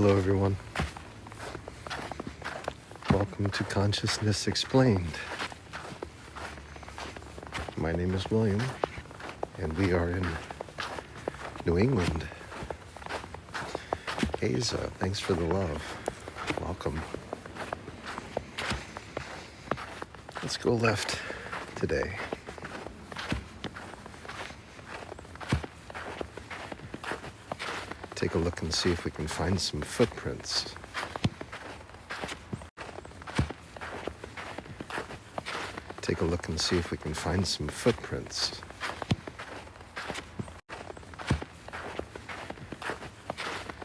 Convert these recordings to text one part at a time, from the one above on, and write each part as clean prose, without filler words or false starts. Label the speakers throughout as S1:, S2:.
S1: Hello everyone. Welcome to Consciousness Explained. My name is William, and we are in New England. Asa, thanks for the love. Welcome. Let's go left today. Take a look and see if we can find some footprints. Take a look and see if we can find some footprints.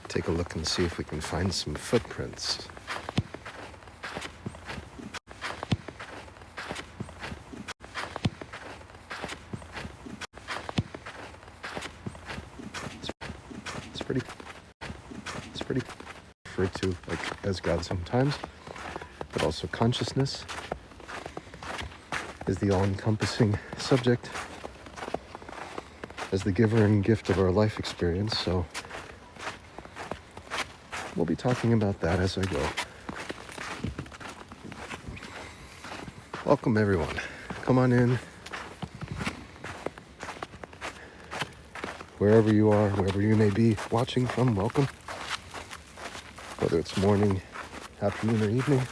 S1: Take a look and see if we can find some footprints. It's pretty referred to like as God sometimes, but also consciousness is the all-encompassing subject as the giver and gift of our life experience. So we'll be talking about that as I go. Welcome everyone. Come on in. Wherever you are, wherever you may be watching from, welcome. Whether it's morning, afternoon, or evening.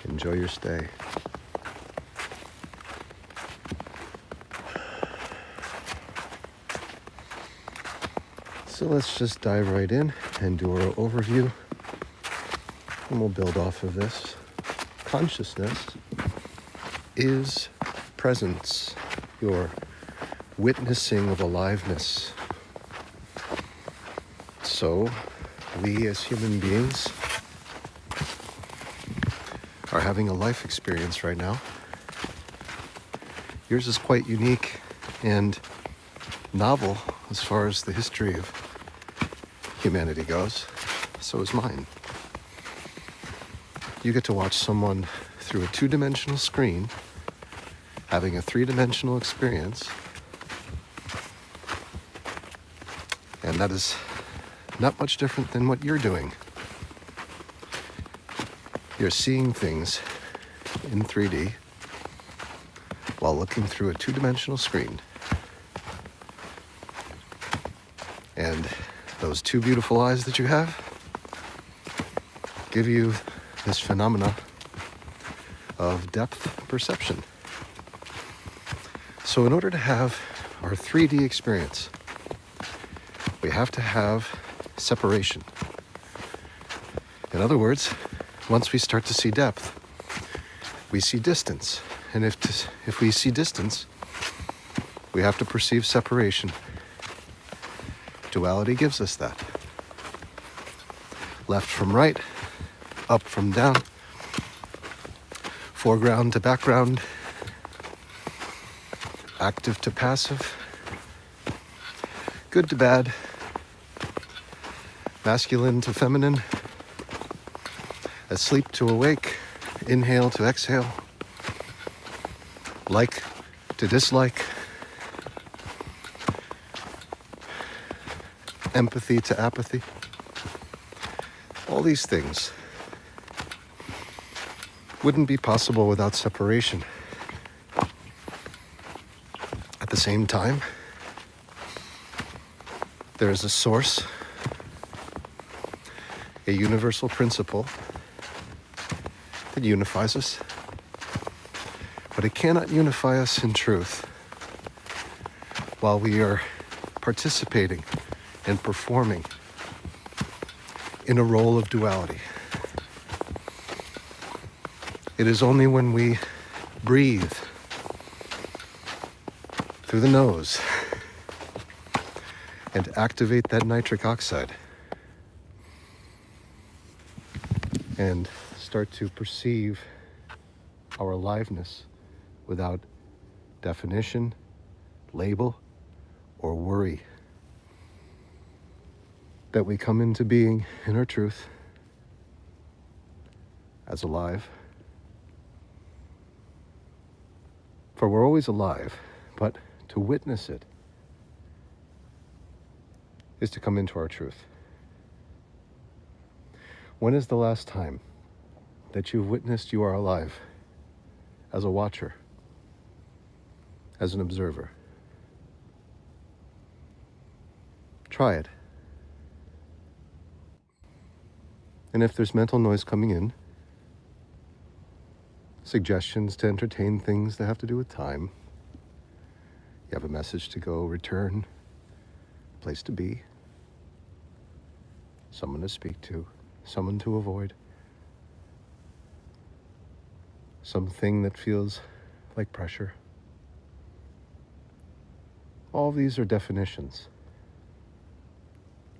S1: Enjoy your stay. So let's just dive right in and do our overview, and we'll build off of this. Consciousness is presence, your witnessing of aliveness. So we as human beings are having a life experience right now. Yours is quite unique and novel as far as the history of humanity goes. So is mine. You get to watch someone through a two-dimensional screen having a three-dimensional experience, and that is not much different than what you're doing. You're seeing things in 3D while looking through a two-dimensional screen. And those two beautiful eyes that you have give you this phenomena of depth perception. So in order to have our 3D experience, we have to have separation. In other words, once we start to see depth, we see distance. And if we see distance, we have to perceive separation. Duality gives us that. Left from right, up from down, foreground to background, active to passive, good to bad, masculine to feminine, asleep to awake, inhale to exhale, like to dislike, empathy to apathy. All these things wouldn't be possible without separation. At the same time, there is a source, a universal principle that unifies us, but it cannot unify us in truth while we are participating and performing in a role of duality. It is only when we breathe through the nose and activate that nitric oxide and start to perceive our aliveness without definition, label, or worry, that we come into being in our truth as alive, For we're always alive, but to witness it is to come into our truth. When is the last time that you've witnessed you are alive as a watcher, as an observer? Try it. And if there's mental noise coming in, suggestions to entertain things that have to do with time, you have a message to go, return, place to be, someone to speak to, someone to avoid, something that feels like pressure. All of these are definitions,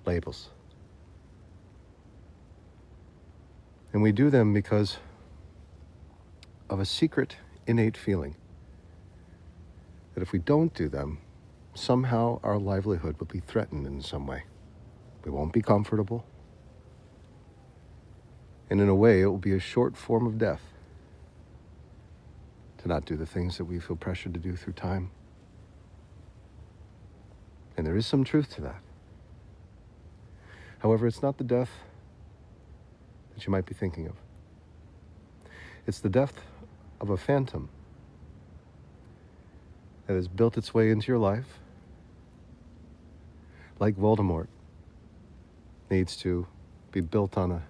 S1: labels. And we do them because of a secret, innate feeling that if we don't do them, somehow our livelihood will be threatened in some way. We won't be comfortable. And in a way, it will be a short form of death to not do the things that we feel pressured to do through time. And there is some truth to that. However, it's not the death that you might be thinking of. It's the death of a phantom that has built its way into your life, like Voldemort needs to be built on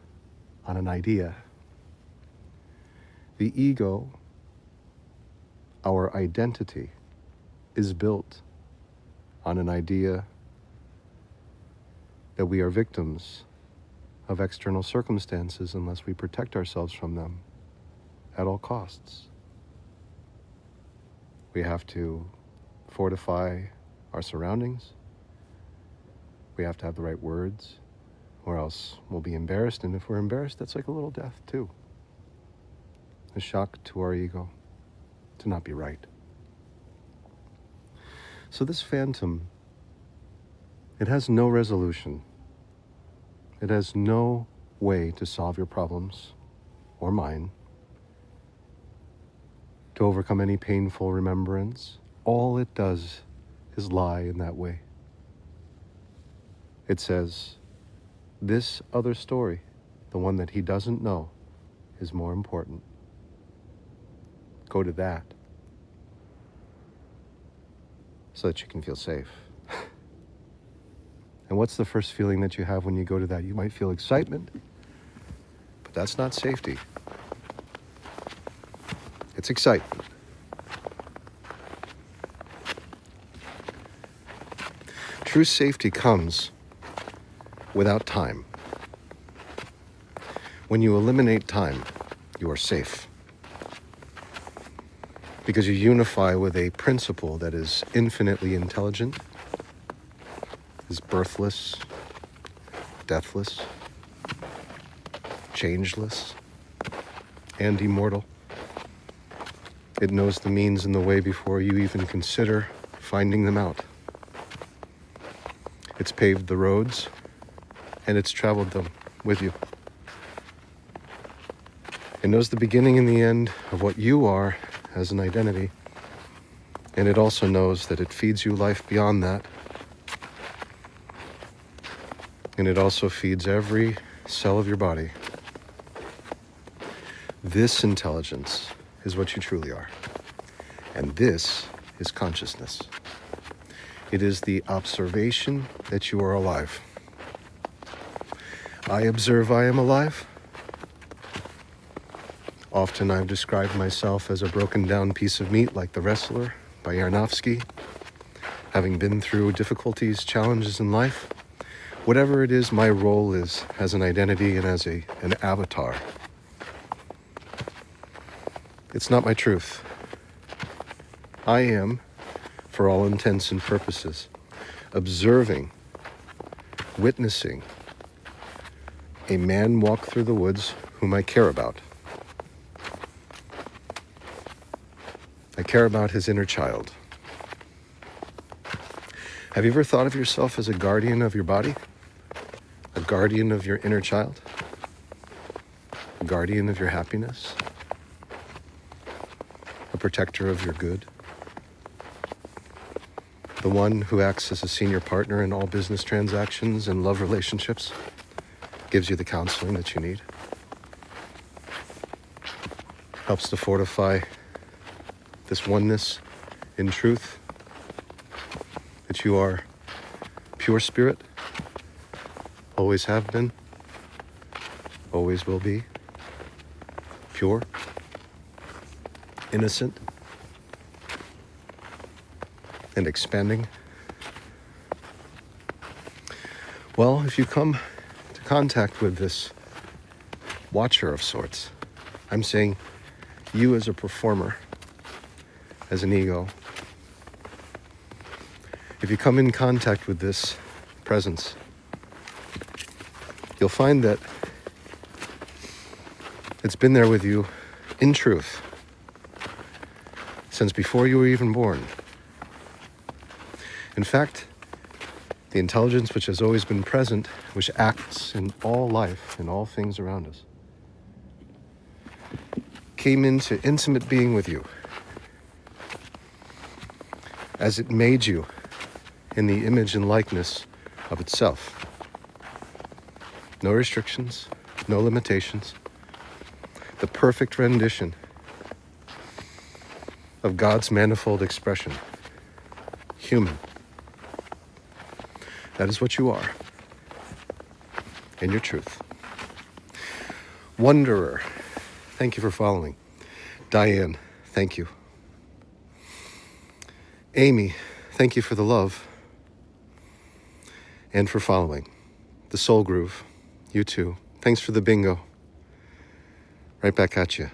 S1: an idea. The ego, our identity, is built on an idea that we are victims of external circumstances unless we protect ourselves from them at all costs. We have to fortify our surroundings. We have to have the right words, or else we'll be embarrassed. And if we're embarrassed, that's like a little death too. A shock to our ego to not be right. So this phantom, it has no resolution. It has no way to solve your problems, or mine, to overcome any painful remembrance. All it does is lie in that way. It says, this other story, the one that he doesn't know, is more important. Go to that so that you can feel safe. And what's the first feeling that you have when you go to that? You might feel excitement, but that's not safety. It's excitement. True safety comes without time. When you eliminate time, you are safe. Because you unify with a principle that is infinitely intelligent, is birthless, deathless, changeless, and immortal. It knows the means and the way before you even consider finding them out. It's paved the roads, and it's traveled them with you. It knows the beginning and the end of what you are as an identity, and it also knows that it feeds you life beyond that. And it also feeds every cell of your body. This intelligence is what you truly are. And this is consciousness. It is the observation that you are alive. I observe I am alive. Often I've described myself as a broken down piece of meat like The Wrestler by Aronofsky. Having been through difficulties, challenges in life, whatever it is my role is as an identity and as an avatar, it's not my truth. I am, for all intents and purposes, observing, witnessing a man walk through the woods whom I care about. I care about his inner child. Have you ever thought of yourself as a guardian of your body? A guardian of your inner child? A guardian of your happiness? A protector of your good? the one who acts as a senior partner in all business transactions and love relationships, gives you the counseling that you need, helps to fortify this oneness in truth, that you are pure spirit, always have been, always will be, pure, innocent, and expanding. Well, if you come to contact with this watcher of sorts, I'm saying you as a performer, as an ego, if you come in contact with this presence, you'll find that it's been there with you in truth since before you were even born. In fact, the intelligence which has always been present, which acts in all life, in all things around us, came into intimate being with you as it made you in the image and likeness of itself. No restrictions, no limitations. The perfect rendition of God's manifold expression. Human. That is what you are in your truth. Wanderer. Thank you for following. Diane, thank you. Amy, thank you for the love and for following. The Soul Groove, you too. Thanks for the bingo. Right back at you.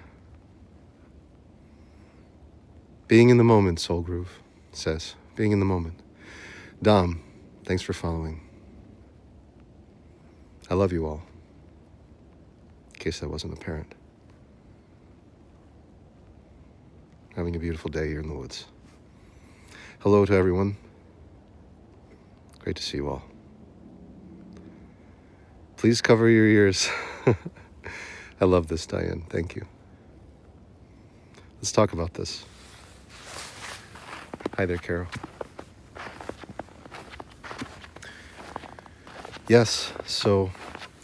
S1: Being in the moment, Soul Groove says. Being in the moment. Dom, thanks for following. I love you all. In case that wasn't apparent. Having a beautiful day here in the woods. Hello to everyone. Great to see you all. Please cover your ears. I love this, Diane. Thank you. Let's talk about this. Hi there, Carol. Yes, so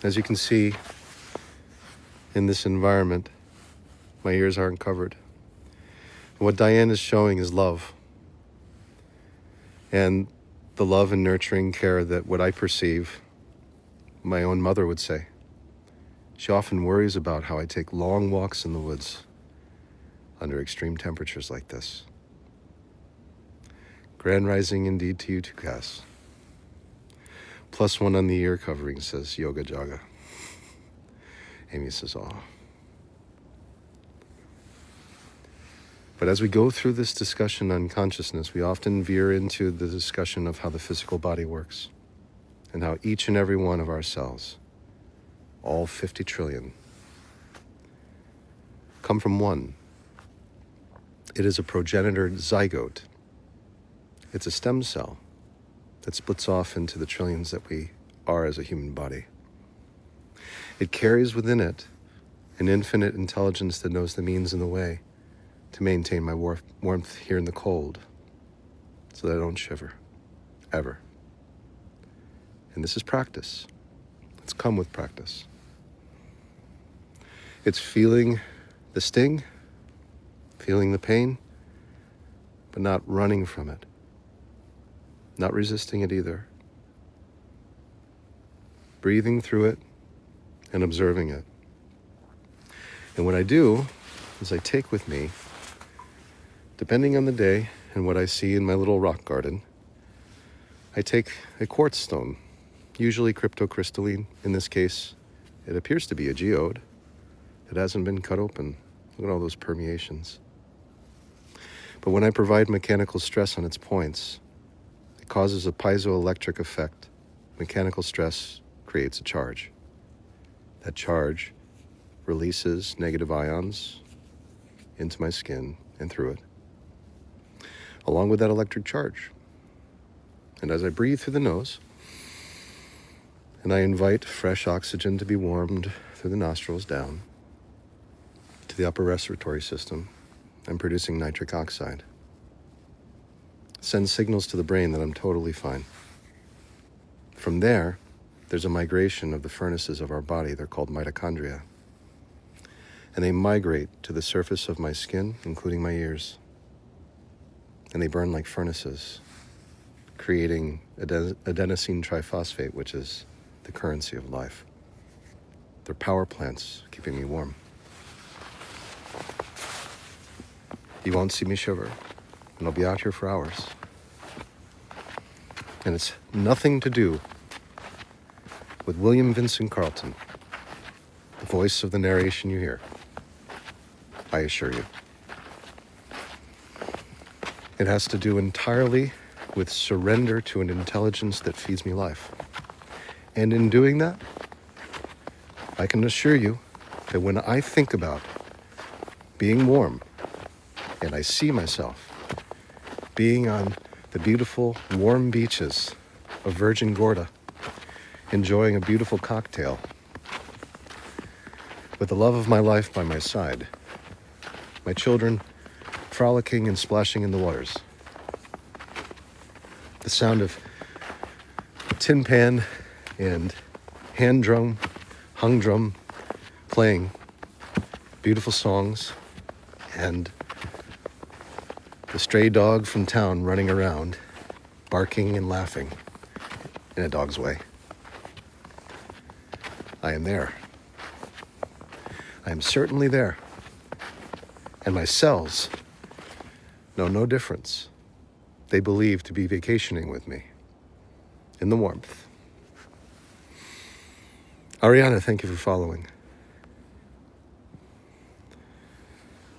S1: as you can see in this environment, my ears aren't covered. What Diane is showing is love. And the love and nurturing care that what I perceive my own mother would say. She often worries about how I take long walks in the woods under extreme temperatures like this. Grand rising indeed to you too, Cass. +1 on the ear covering, says Yoga Jaga. Amy says, aw. But as we go through this discussion on consciousness, we often veer into the discussion of how the physical body works and how each and every one of our cells, all 50 trillion, come from one. It is a progenitor zygote. It's a stem cell that splits off into the trillions that we are as a human body. It carries within it an infinite intelligence that knows the means and the way to maintain my warmth here in the cold so that I don't shiver, ever. And this is practice. It's come with practice. It's feeling the sting, feeling the pain, but not running from it, not resisting it either. Breathing through it and observing it. And what I do is I take with me, depending on the day and what I see in my little rock garden, I take a quartz stone, usually cryptocrystalline. In this case, it appears to be a geode. It hasn't been cut open. Look at all those permeations. But when I provide mechanical stress on its points, it causes a piezoelectric effect. Mechanical stress creates a charge. That charge releases negative ions into my skin and through it, along with that electric charge. And as I breathe through the nose, and I invite fresh oxygen to be warmed through the nostrils down to the upper respiratory system, I'm producing nitric oxide. sends signals to the brain that I'm totally fine. From there, there's a migration of the furnaces of our body. They're called mitochondria. And they migrate to the surface of my skin, including my ears. And they burn like furnaces, creating adenosine triphosphate, which is the currency of life. They're power plants, keeping me warm. You won't see me shiver, and I'll be out here for hours. And it's nothing to do with William Vincent Carlton, the voice of the narration you hear, I assure you. It has to do entirely with surrender to an intelligence that feeds me life. And in doing that, I can assure you that when I think about being warm, and I see myself being on the beautiful, warm beaches of Virgin Gorda, enjoying a beautiful cocktail, with the love of my life by my side, my children frolicking and splashing in the waters, the sound of tin pan and hand drum, hung drum playing beautiful songs, and the stray dog from town running around, barking and laughing in a dog's way. I am there. I am certainly there. And my cells know no difference. They believe to be vacationing with me in the warmth. Ariana, thank you for following.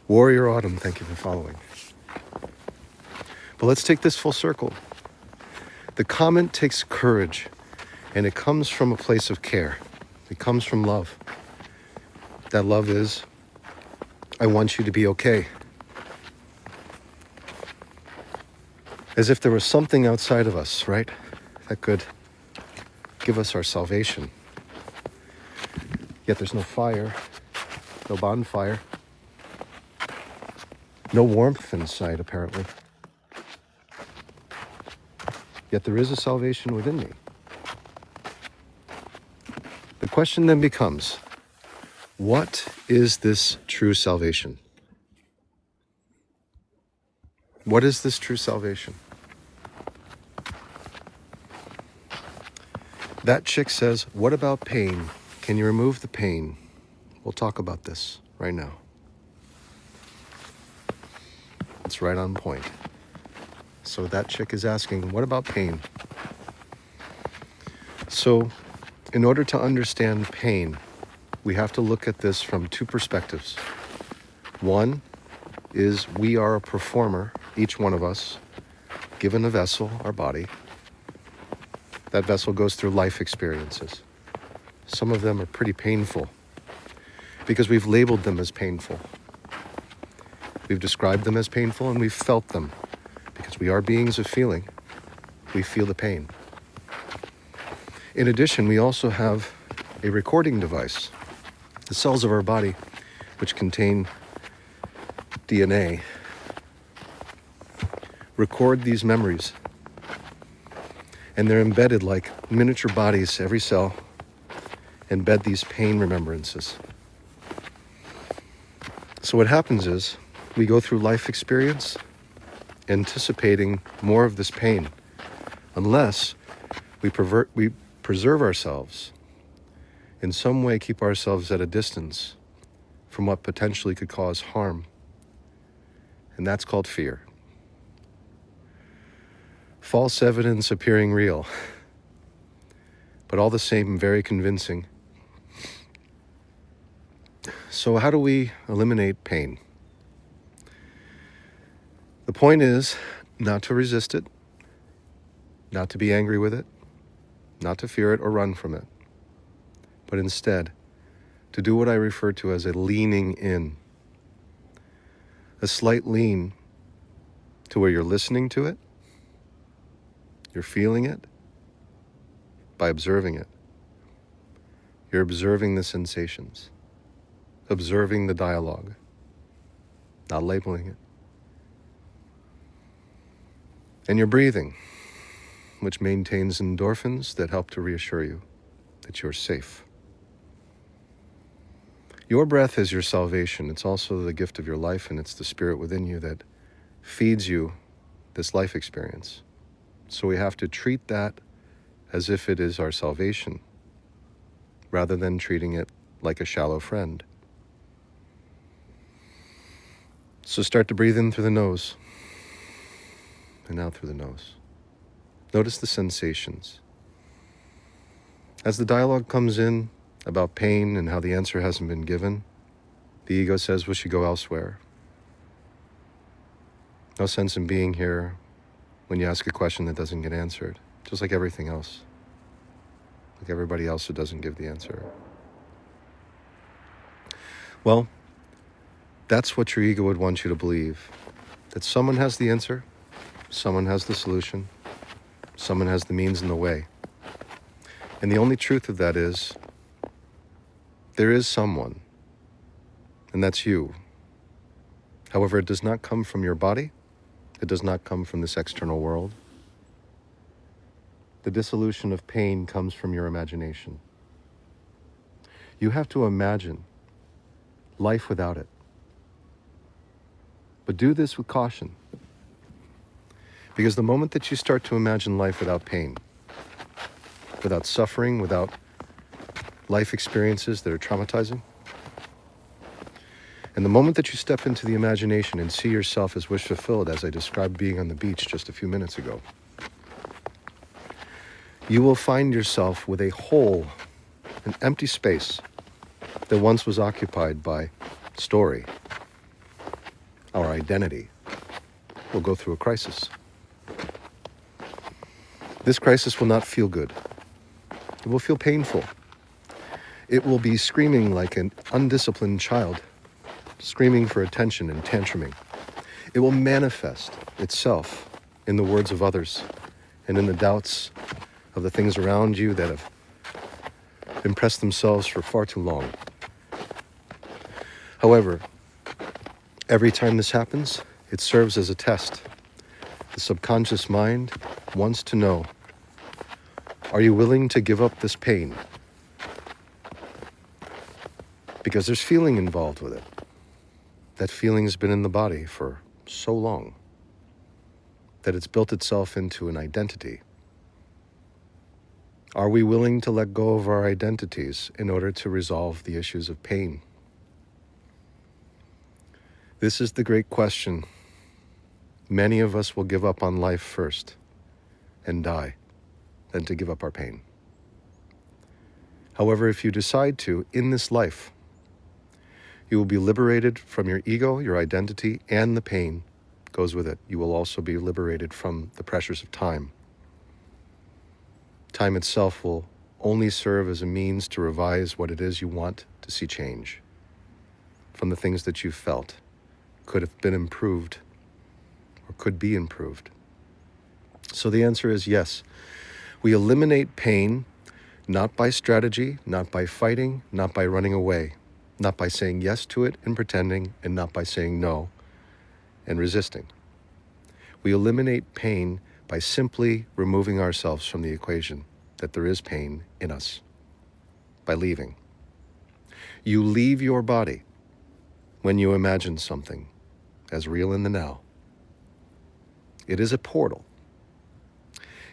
S1: Warrior Autumn, thank you for following. But let's take this full circle. The comment takes courage, and it comes from a place of care. It comes from love. That love is, I want you to be okay. As if there was something outside of us, right? That could give us our salvation. Yet there's no fire, no bonfire, no warmth inside, apparently. Yet there is a salvation within me. The question then becomes, what is this true salvation? What is this true salvation? That chick says, what about pain? Can you remove the pain? We'll talk about this right now. It's right on point. So that chick is asking, what about pain? So in order to understand pain, we have to look at this from two perspectives. One is we are a performer, each one of us, given a vessel, our body. That vessel goes through life experiences. Some of them are pretty painful because we've labeled them as painful. We've described them as painful and we've felt them because we are beings of feeling. We feel the pain. In addition, we also have a recording device. The cells of our body, which contain DNA, record these memories. And they're embedded like miniature bodies. Every cell embed these pain remembrances. So what happens is we go through life experience anticipating more of this pain unless we preserve ourselves, in some way keep ourselves at a distance from what potentially could cause harm. And that's called fear. False evidence appearing real, but all the same very convincing. So how do we eliminate pain? The point is not to resist it, not to be angry with it, not to fear it or run from it, but instead to do what I refer to as a leaning in. A slight lean to where you're listening to it, you're feeling it by observing it. You're observing the sensations, observing the dialogue, not labeling it. And your breathing, which maintains endorphins that help to reassure you that you're safe. Your breath is your salvation. It's also the gift of your life, and it's the spirit within you that feeds you this life experience. So we have to treat that as if it is our salvation, rather than treating it like a shallow friend. So start to breathe in through the nose, and out through the nose. Notice the sensations. As the dialogue comes in about pain and how the answer hasn't been given, the ego says we should go elsewhere. No sense in being here when you ask a question that doesn't get answered, just like everything else, like everybody else who doesn't give the answer. Well, that's what your ego would want you to believe, that someone has the answer, someone has the solution, someone has the means and the way. And the only truth of that is, there is someone, and that's you. However, it does not come from your body. It does not come from this external world. The dissolution of pain comes from your imagination. You have to imagine life without it. But do this with caution. Because the moment that you start to imagine life without pain, without suffering, without life experiences that are traumatizing, and the moment that you step into the imagination and see yourself as wish fulfilled, as I described being on the beach just a few minutes ago, you will find yourself with a hole, an empty space that once was occupied by story. Our identity will go through a crisis. This crisis will not feel good. It will feel painful. It will be screaming like an undisciplined child, screaming for attention and tantruming. It will manifest itself in the words of others and in the doubts of the things around you that have impressed themselves for far too long. However, every time this happens, it serves as a test. The subconscious mind wants to know, are you willing to give up this pain? Because there's feeling involved with it. That feeling has been in the body for so long that it's built itself into an identity. Are we willing to let go of our identities in order to resolve the issues of pain? This is the great question. Many of us will give up on life first and die than to give up our pain. However, if you decide to, in this life, you will be liberated from your ego, your identity, and the pain goes with it. You will also be liberated from the pressures of time. Time itself will only serve as a means to revise what it is you want to see change from the things that you felt could have been improved or could be improved. So the answer is yes. We eliminate pain not by strategy, not by fighting, not by running away, not by saying yes to it and pretending, and not by saying no and resisting. We eliminate pain by simply removing ourselves from the equation that there is pain in us, by leaving. You leave your body when you imagine something as real in the now. It is a portal.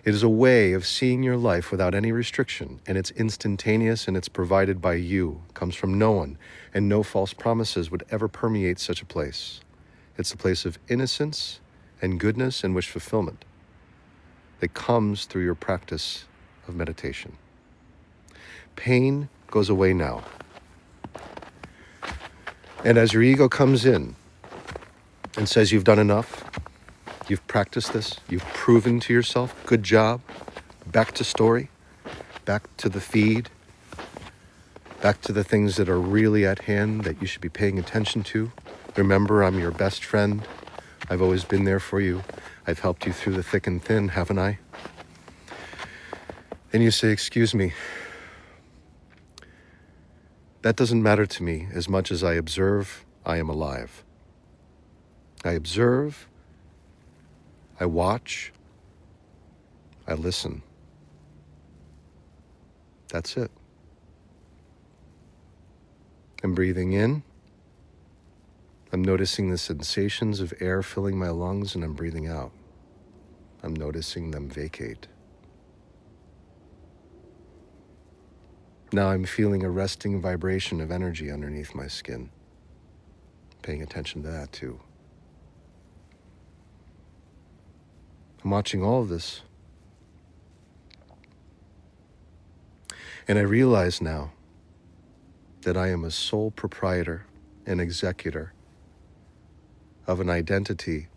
S1: It is a way of seeing your life without any restriction, and it's instantaneous and it's provided by you. It comes from no one, and no false promises would ever permeate such a place. It's a place of innocence and goodness and wish fulfillment that comes through your practice of meditation. Pain goes away now. And as your ego comes in and says you've done enough, you've practiced this, you've proven to yourself, good job, back to story, back to the feed, back to the things that are really at hand that you should be paying attention to. Remember, I'm your best friend. I've always been there for you. I've helped you through the thick and thin, haven't I? And you say, excuse me, that doesn't matter to me as much as I observe, I am alive. I observe, I watch, I listen. That's it. I'm breathing in. I'm noticing the sensations of air filling my lungs, and I'm breathing out. I'm noticing them vacate. Now I'm feeling a resting vibration of energy underneath my skin. Paying attention to that too. I'm watching all of this. And I realize now that I am a sole proprietor and executor of an identity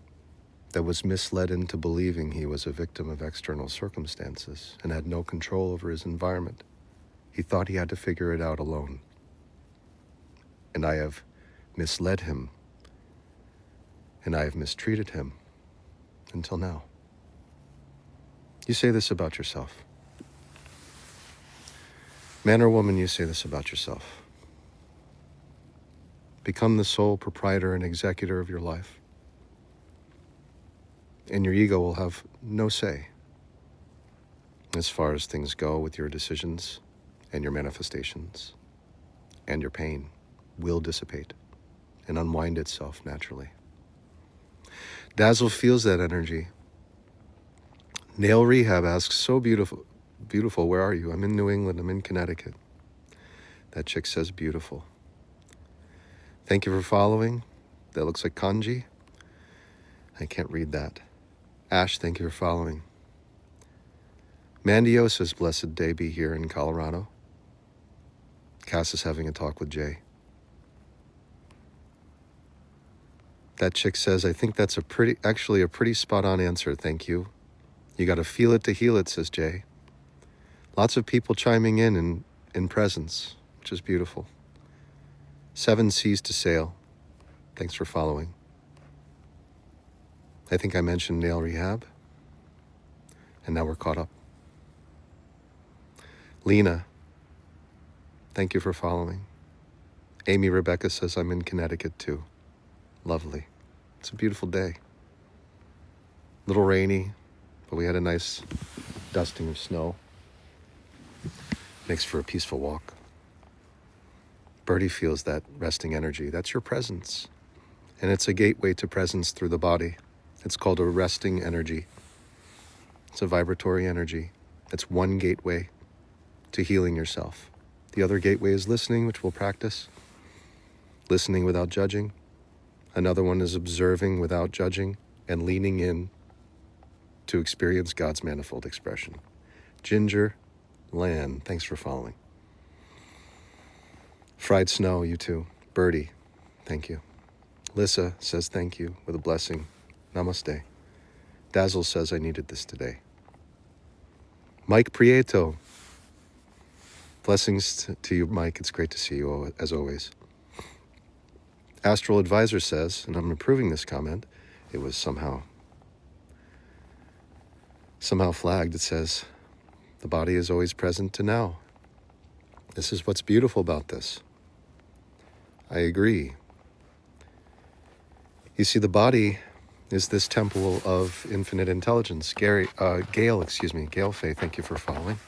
S1: that was misled into believing he was a victim of external circumstances and had no control over his environment. He thought he had to figure it out alone. And I have misled him, and I have mistreated him until now. You say this about yourself. Man or woman, you say this about yourself. Become the sole proprietor and executor of your life, and your ego will have no say as far as things go with your decisions and your manifestations, and your pain will dissipate and unwind itself naturally. Dazzle feels that energy. Nail Rehab asks, so beautiful, where are you? I'm in New England, I'm in Connecticut. That chick says beautiful. Thank you for following. That looks like kanji. I can't read that. Ash, thank you for following. Mandio says, blessed day be here in Colorado. Cass is having a talk with Jay. That chick says, I think that's actually a pretty spot-on answer, thank you. You got to feel it to heal it, says Jay. Lots of people chiming in presence, which is beautiful. 7 seas to sail. Thanks for following. I think I mentioned Nail Rehab, and now we're caught up. Lena, thank you for following. Amy Rebecca says, I'm in Connecticut too. Lovely. It's a beautiful day. Little rainy, but we had a nice dusting of snow. Makes for a peaceful walk. Birdie feels that resting energy. That's your presence. And it's a gateway to presence through the body. It's called a resting energy. It's a vibratory energy. It's one gateway to healing yourself. The other gateway is listening, which we'll practice. Listening without judging. Another one is observing without judging and leaning in to experience God's manifold expression. Ginger Land, thanks for following. Fried Snow, you too. Birdie, thank you. Lissa says thank you with a blessing. Namaste. Dazzle says I needed this today. Mike Prieto. Blessings to you, Mike. It's great to see you, as always. Astral Advisor says, and I'm approving this comment, it was somehow flagged. It says, the body is always present to now. This is what's beautiful about this. I agree. You see, the body is this temple of infinite intelligence. Gail Faye, thank you for following.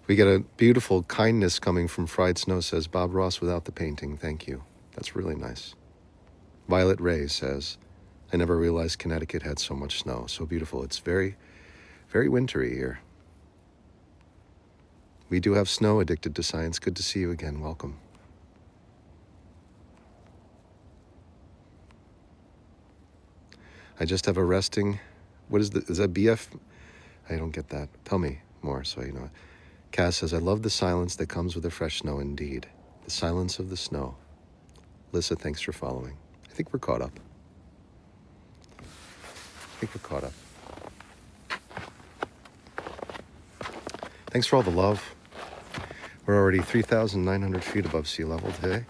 S1: We get a beautiful kindness coming from Fried Snow, says Bob Ross without the painting. Thank you. That's really nice. Violet Ray says, I never realized Connecticut had so much snow. So beautiful. It's very, very wintry here. We do have snow. Addicted to Science. Good to see you again. Welcome. I just have a resting. Is that BF? I don't get that. Tell me more so you know it. Cass says, I love the silence that comes with the fresh snow indeed. The silence of the snow. Lissa, thanks for following. I think we're caught up. Thanks for all the love. We're already 3,900 feet above sea level today.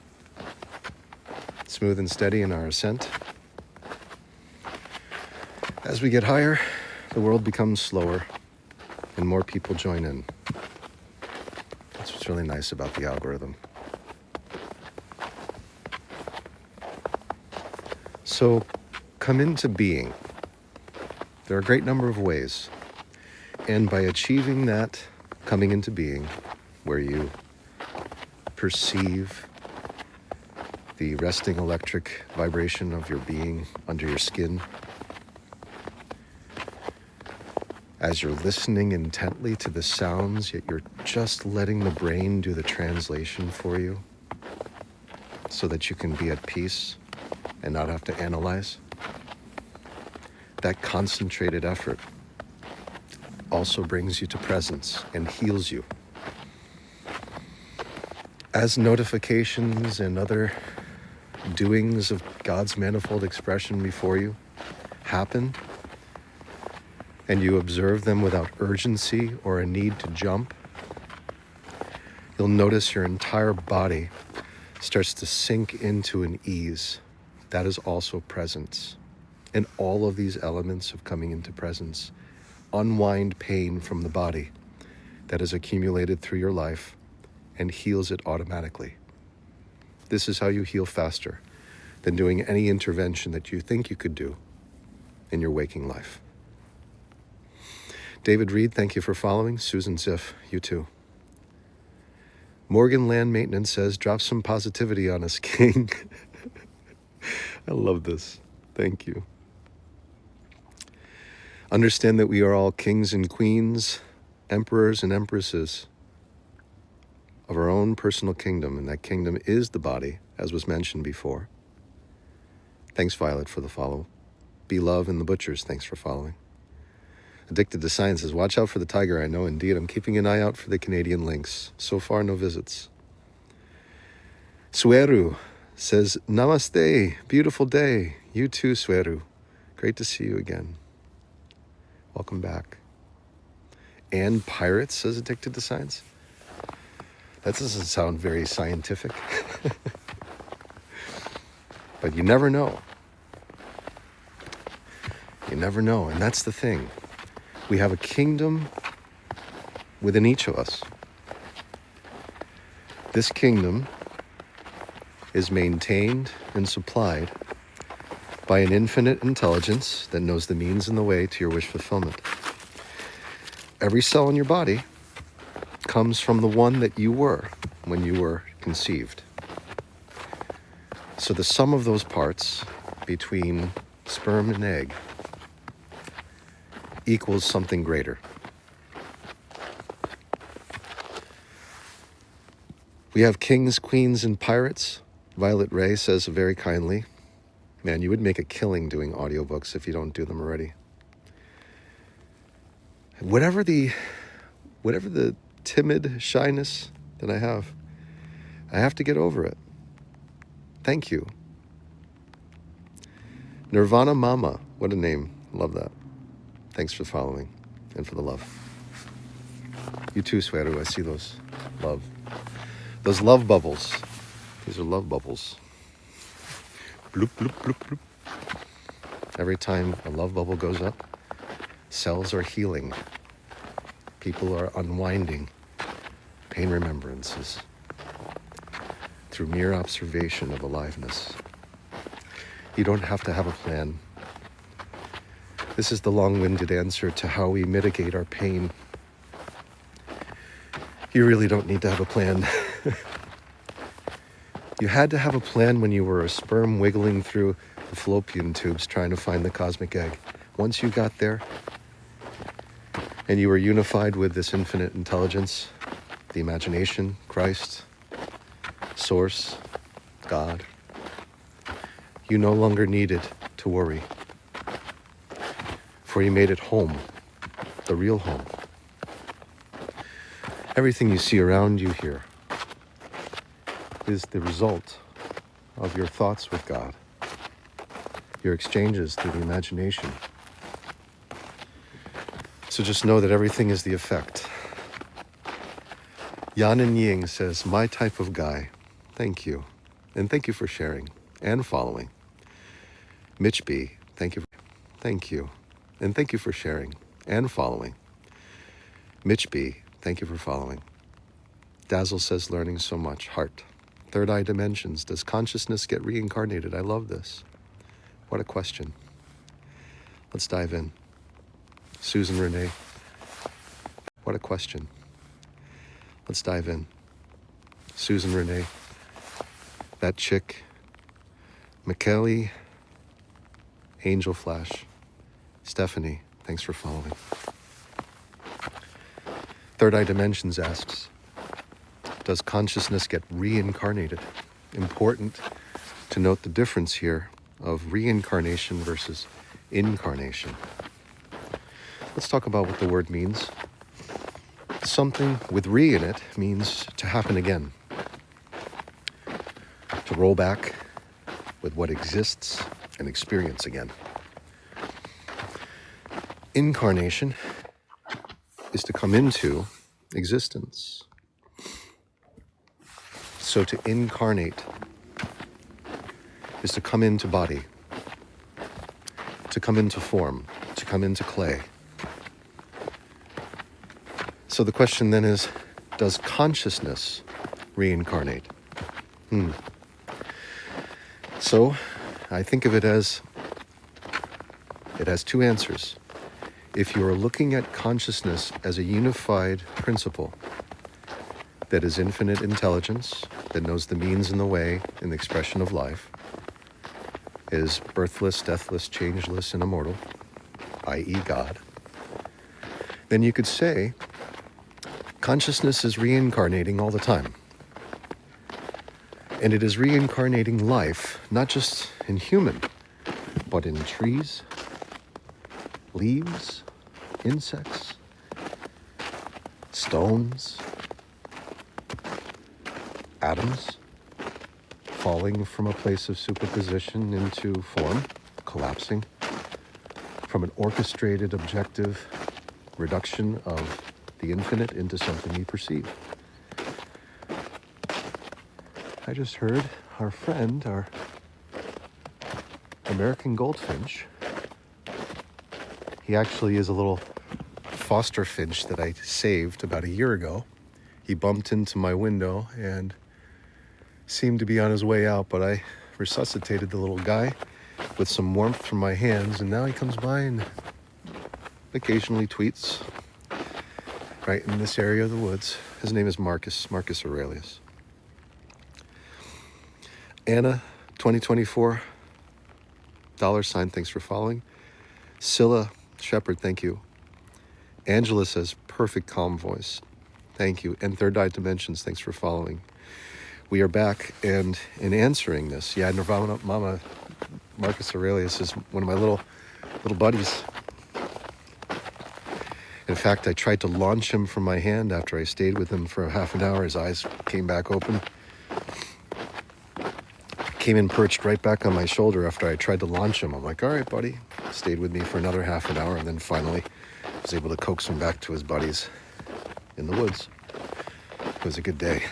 S1: Smooth and steady in our ascent. As we get higher, the world becomes slower and more people join in. That's what's really nice about the algorithm. So come into being. There are a great number of ways. And by achieving that coming into being, where you perceive the resting electric vibration of your being under your skin, as you're listening intently to the sounds, yet you're just letting the brain do the translation for you so that you can be at peace and not have to analyze. That concentrated effort also brings you to presence and heals you. As notifications and other doings of God's manifold expression before you happen, and you observe them without urgency or a need to jump, you'll notice your entire body starts to sink into an ease. That is also presence. And all of these elements of coming into presence unwind pain from the body that has accumulated through your life and heals it automatically. This is how you heal faster than doing any intervention that you think you could do in your waking life. David Reed, thank you for following. Susan Ziff, you too. Morgan Land Maintenance says, drop some positivity on us, King. I love this. Thank you. Understand that we are all kings and queens, emperors and empresses of our own personal kingdom, and that kingdom is the body, as was mentioned before. Thanks, Violet, for the follow. Be Love and the Butchers, thanks for following. Addicted to Science says, watch out for the tiger. I know, indeed. I'm keeping an eye out for the Canadian lynx. So far, no visits. Sweru says, namaste, beautiful day. You too, Sweru. Great to see you again. Welcome back. And Pirates says, Addicted to Science. That doesn't sound very scientific. But you never know. You never know, and that's the thing. We have a kingdom within each of us. This kingdom is maintained and supplied by an infinite intelligence that knows the means and the way to your wish fulfillment. Every cell in your body comes from the one that you were when you were conceived. So the sum of those parts between sperm and egg equals something greater. We have kings, queens, and pirates. Violet Ray says very kindly, man, you would make a killing doing audiobooks if you don't do them already. Whatever the timid shyness that I have to get over it. Thank you. Nirvana Mama, what a name. Love that. Thanks for following and for the love. You too, Sweru. I see those love bubbles. These are love bubbles. Bloop, bloop, bloop, bloop. Every time a love bubble goes up, cells are healing. People are unwinding pain remembrances through mere observation of aliveness. You don't have to have a plan. This is the long-winded answer to how we mitigate our pain. You really don't need to have a plan. You had to have a plan when you were a sperm wiggling through the fallopian tubes trying to find the cosmic egg. Once you got there, and you were unified with this infinite intelligence, the imagination, Christ, Source, God, you no longer needed to worry. For you made it home, the real home. Everything you see around you here is the result of your thoughts with God, your exchanges through the imagination. So just know that everything is the effect. Yan and Ying says, my type of guy. Thank you. And thank you for sharing and following. Mitch B, thank you. Thank you. And thank you for sharing and following. Mitch B, thank you for following. Dazzle says, learning so much. Heart. Third eye dimensions. Does consciousness get reincarnated? I love this. What a question. Let's dive in. Susan Renee, What a question. Let's dive in. Susan Renee, that chick, McKelly, Angel Flash, Stephanie, thanks for following. Third Eye Dimensions asks, does consciousness get reincarnated? Important to note the difference here of reincarnation versus incarnation. Let's talk about what the word means. Something with re in it means to happen again. To roll back with what exists and experience again. Incarnation is to come into existence. So to incarnate is to come into body, to come into form, to come into clay. So the question then is, does consciousness reincarnate? So I think of it as, it has two answers. If you are looking at consciousness as a unified principle that is infinite intelligence, that knows the means and the way in the expression of life, is birthless, deathless, changeless, and immortal, i.e. God, then you could say consciousness is reincarnating all the time. And it is reincarnating life, not just in human, but in trees, leaves, insects, stones, atoms, falling from a place of superposition into form, collapsing, from an orchestrated objective reduction of the infinite into something you perceive. I just heard our friend, our American goldfinch, he actually is a little foster finch that I saved about a year ago. He bumped into my window and seemed to be on his way out, but I resuscitated the little guy with some warmth from my hands, and now he comes by and occasionally tweets right in this area of the woods. His name is Marcus Aurelius. Anna, 2024, $, thanks for following. Scylla Shepherd, thank you. Angela says, perfect calm voice. Thank you. And Third Eye Dimensions, thanks for following. We are back, and in answering this, Nirvana Mama, Marcus Aurelius is one of my little buddies. In fact, I tried to launch him from my hand after I stayed with him for half an hour. His eyes came back open. Came in perched right back on my shoulder after I tried to launch him. I'm like, all right, buddy. Stayed with me for another half an hour, and then finally was able to coax him back to his buddies in the woods. It was a good day.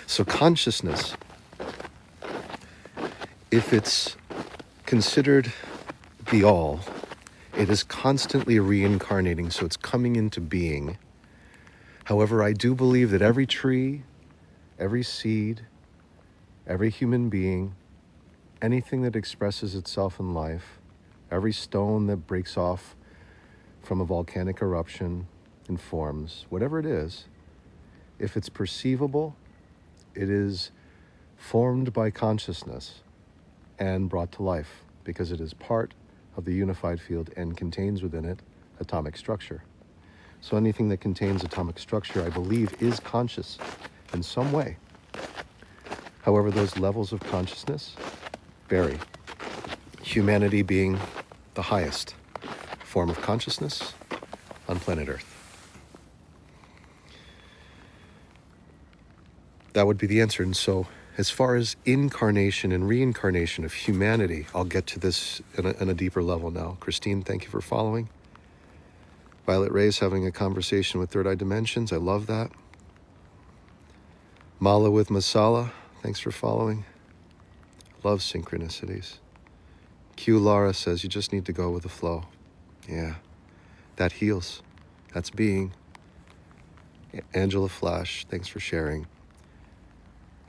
S1: So consciousness, if it's considered the all, it is constantly reincarnating, so it's coming into being. However, I do believe that every tree, every seed, every human being, anything that expresses itself in life, every stone that breaks off from a volcanic eruption and forms, whatever it is, if it's perceivable, it is formed by consciousness and brought to life because it is part of the unified field and contains within it atomic structure. So anything that contains atomic structure, I believe, is conscious in some way. However, those levels of consciousness vary. Humanity being the highest form of consciousness on planet Earth. That would be the answer. And so as far as incarnation and reincarnation of humanity, I'll get to this in a deeper level now. Christine, thank you for following. Violet Ray's having a conversation with Third Eye Dimensions. I love that. Mala with Masala, thanks for following. Love synchronicities. Q Lara says you just need to go with the flow. Yeah, that heals. That's being. Angela Flash, thanks for sharing.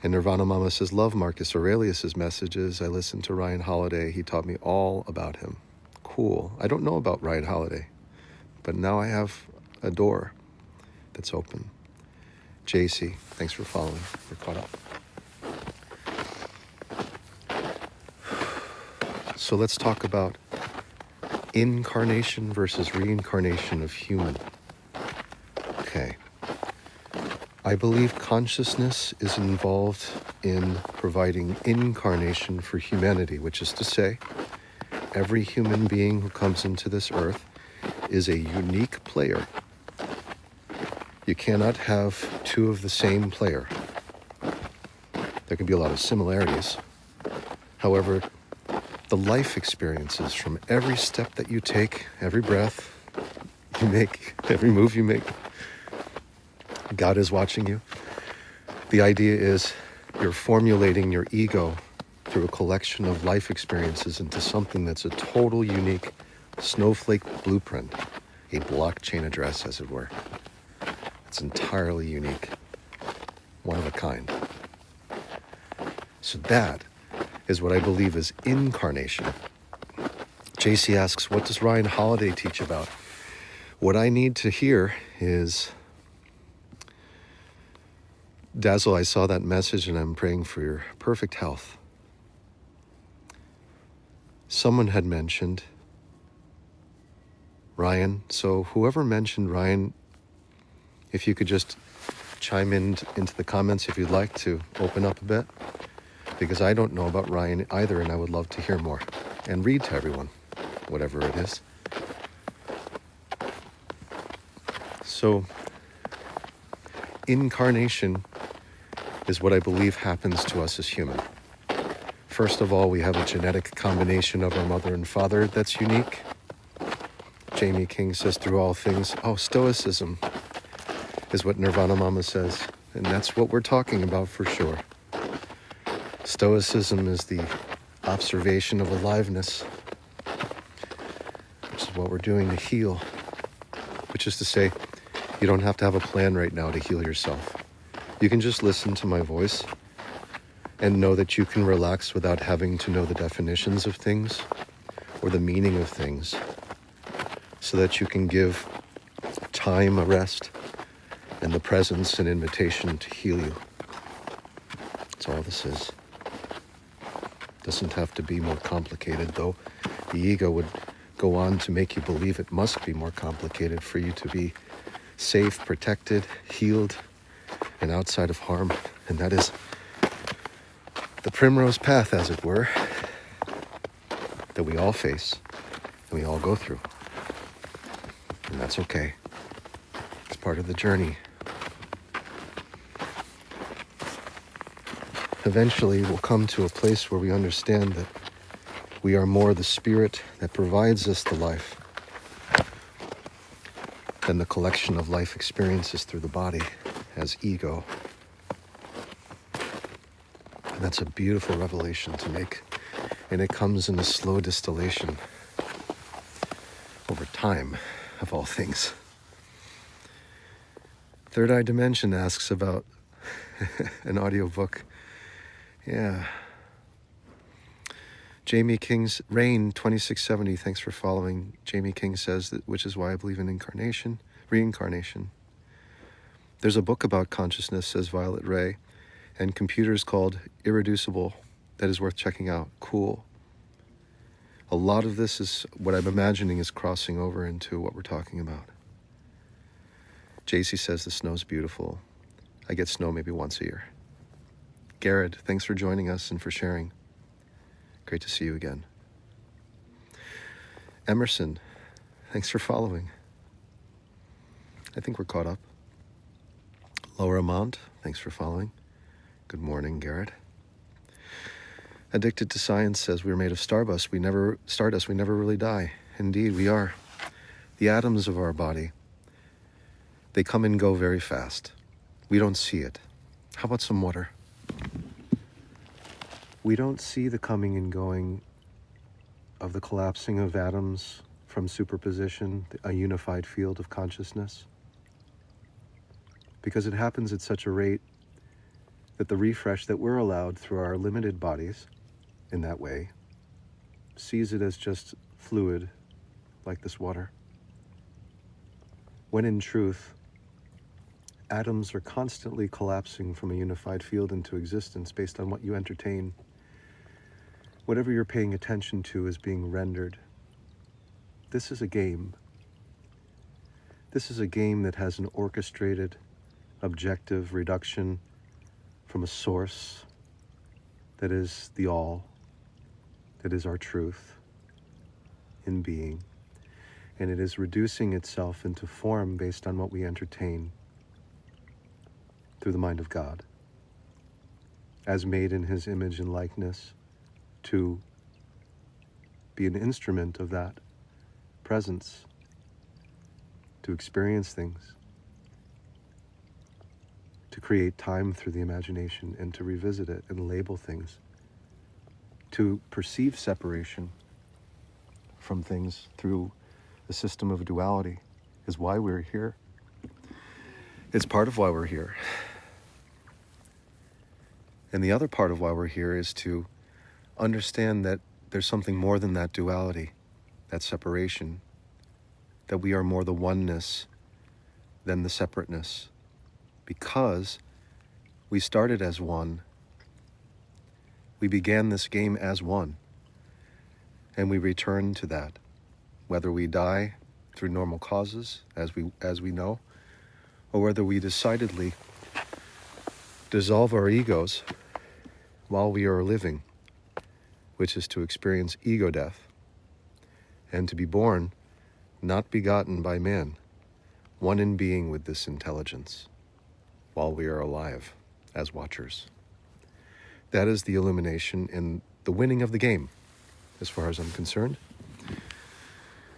S1: And Nirvana Mama says, love Marcus Aurelius's messages. I listened to Ryan Holiday. He taught me all about him. Cool. I don't know about Ryan Holiday, but now I have a door that's open. JC, thanks for following. We're caught up. So let's talk about incarnation versus reincarnation of human. Okay. I believe consciousness is involved in providing incarnation for humanity, which is to say, every human being who comes into this earth is a unique player. You cannot have two of the same player. There can be a lot of similarities. However, the life experiences from every step that you take, every breath you make, every move you make, God is watching you. The idea is you're formulating your ego through a collection of life experiences into something that's a total unique snowflake blueprint, a blockchain address, as it were. It's entirely unique, one of a kind. So that is what I believe is incarnation. JC asks, what does Ryan Holiday teach about? What I need to hear is, Dazzle, I saw that message and I'm praying for your perfect health. Someone had mentioned Ryan. So whoever mentioned Ryan, if you could just chime into the comments if you'd like to open up a bit, because I don't know about Ryan either, and I would love to hear more and read to everyone, whatever it is. So, incarnation is what I believe happens to us as human. First of all, we have a genetic combination of our mother and father that's unique. Jamie King says, through all things, Stoicism is what Nirvana Mama says, and that's what we're talking about for sure. Stoicism is the observation of aliveness, which is what we're doing to heal, which is to say, you don't have to have a plan right now to heal yourself. You can just listen to my voice and know that you can relax without having to know the definitions of things or the meaning of things, so that you can give time a rest and the presence an invitation to heal you. That's all this is. Doesn't have to be more complicated, though the ego would go on to make you believe it must be more complicated for you to be safe, protected, healed, and outside of harm. And that is the primrose path, as it were, that we all face and we all go through. And that's okay. It's part of the journey. Eventually, we'll come to a place where we understand that we are more the spirit that provides us the life than the collection of life experiences through the body as ego. And that's a beautiful revelation to make. And it comes in a slow distillation over time, of all things. Third Eye Dimension asks about an audiobook. Yeah. Jamie King's Rain 2670, thanks for following. Jamie King says that, which is why I believe in reincarnation. There's a book about consciousness, says Violet Ray, and computers called Irreducible that is worth checking out. Cool. A lot of this is what I'm imagining is crossing over into what we're talking about. JC says the snow's beautiful. I get snow maybe once a year. Garrett, thanks for joining us and for sharing. Great to see you again. Emerson, thanks for following. I think we're caught up. Laura Mont, thanks for following. Good morning, Garrett. Addicted to Science says we're made of stardust. We never really die. Indeed, we are. The atoms of our body, they come and go very fast. We don't see it. How about some water? We don't see the coming and going of the collapsing of atoms from superposition, a unified field of consciousness, because it happens at such a rate that the refresh that we're allowed through our limited bodies in that way sees it as just fluid like this water. When in truth, atoms are constantly collapsing from a unified field into existence based on what you entertain. Whatever you're paying attention to is being rendered. This is a game. This is a game that has an orchestrated, objective reduction from a source that is the all, that is our truth in being. And it is reducing itself into form based on what we entertain through the mind of God, as made in his image and likeness, to be an instrument of that presence, to experience things, to create time through the imagination and to revisit it and label things, to perceive separation from things through the system of duality is why we're here. It's part of why we're here. And the other part of why we're here is to understand that there's something more than that duality, that separation, that we are more the oneness than the separateness, because we started as one. We began this game as one, and we return to that, whether we die through normal causes, as we know, or whether we decidedly dissolve our egos while we are living, which is to experience ego death, and to be born, not begotten by man, one in being with this intelligence, while we are alive as watchers. That is the illumination and the winning of the game, as far as I'm concerned.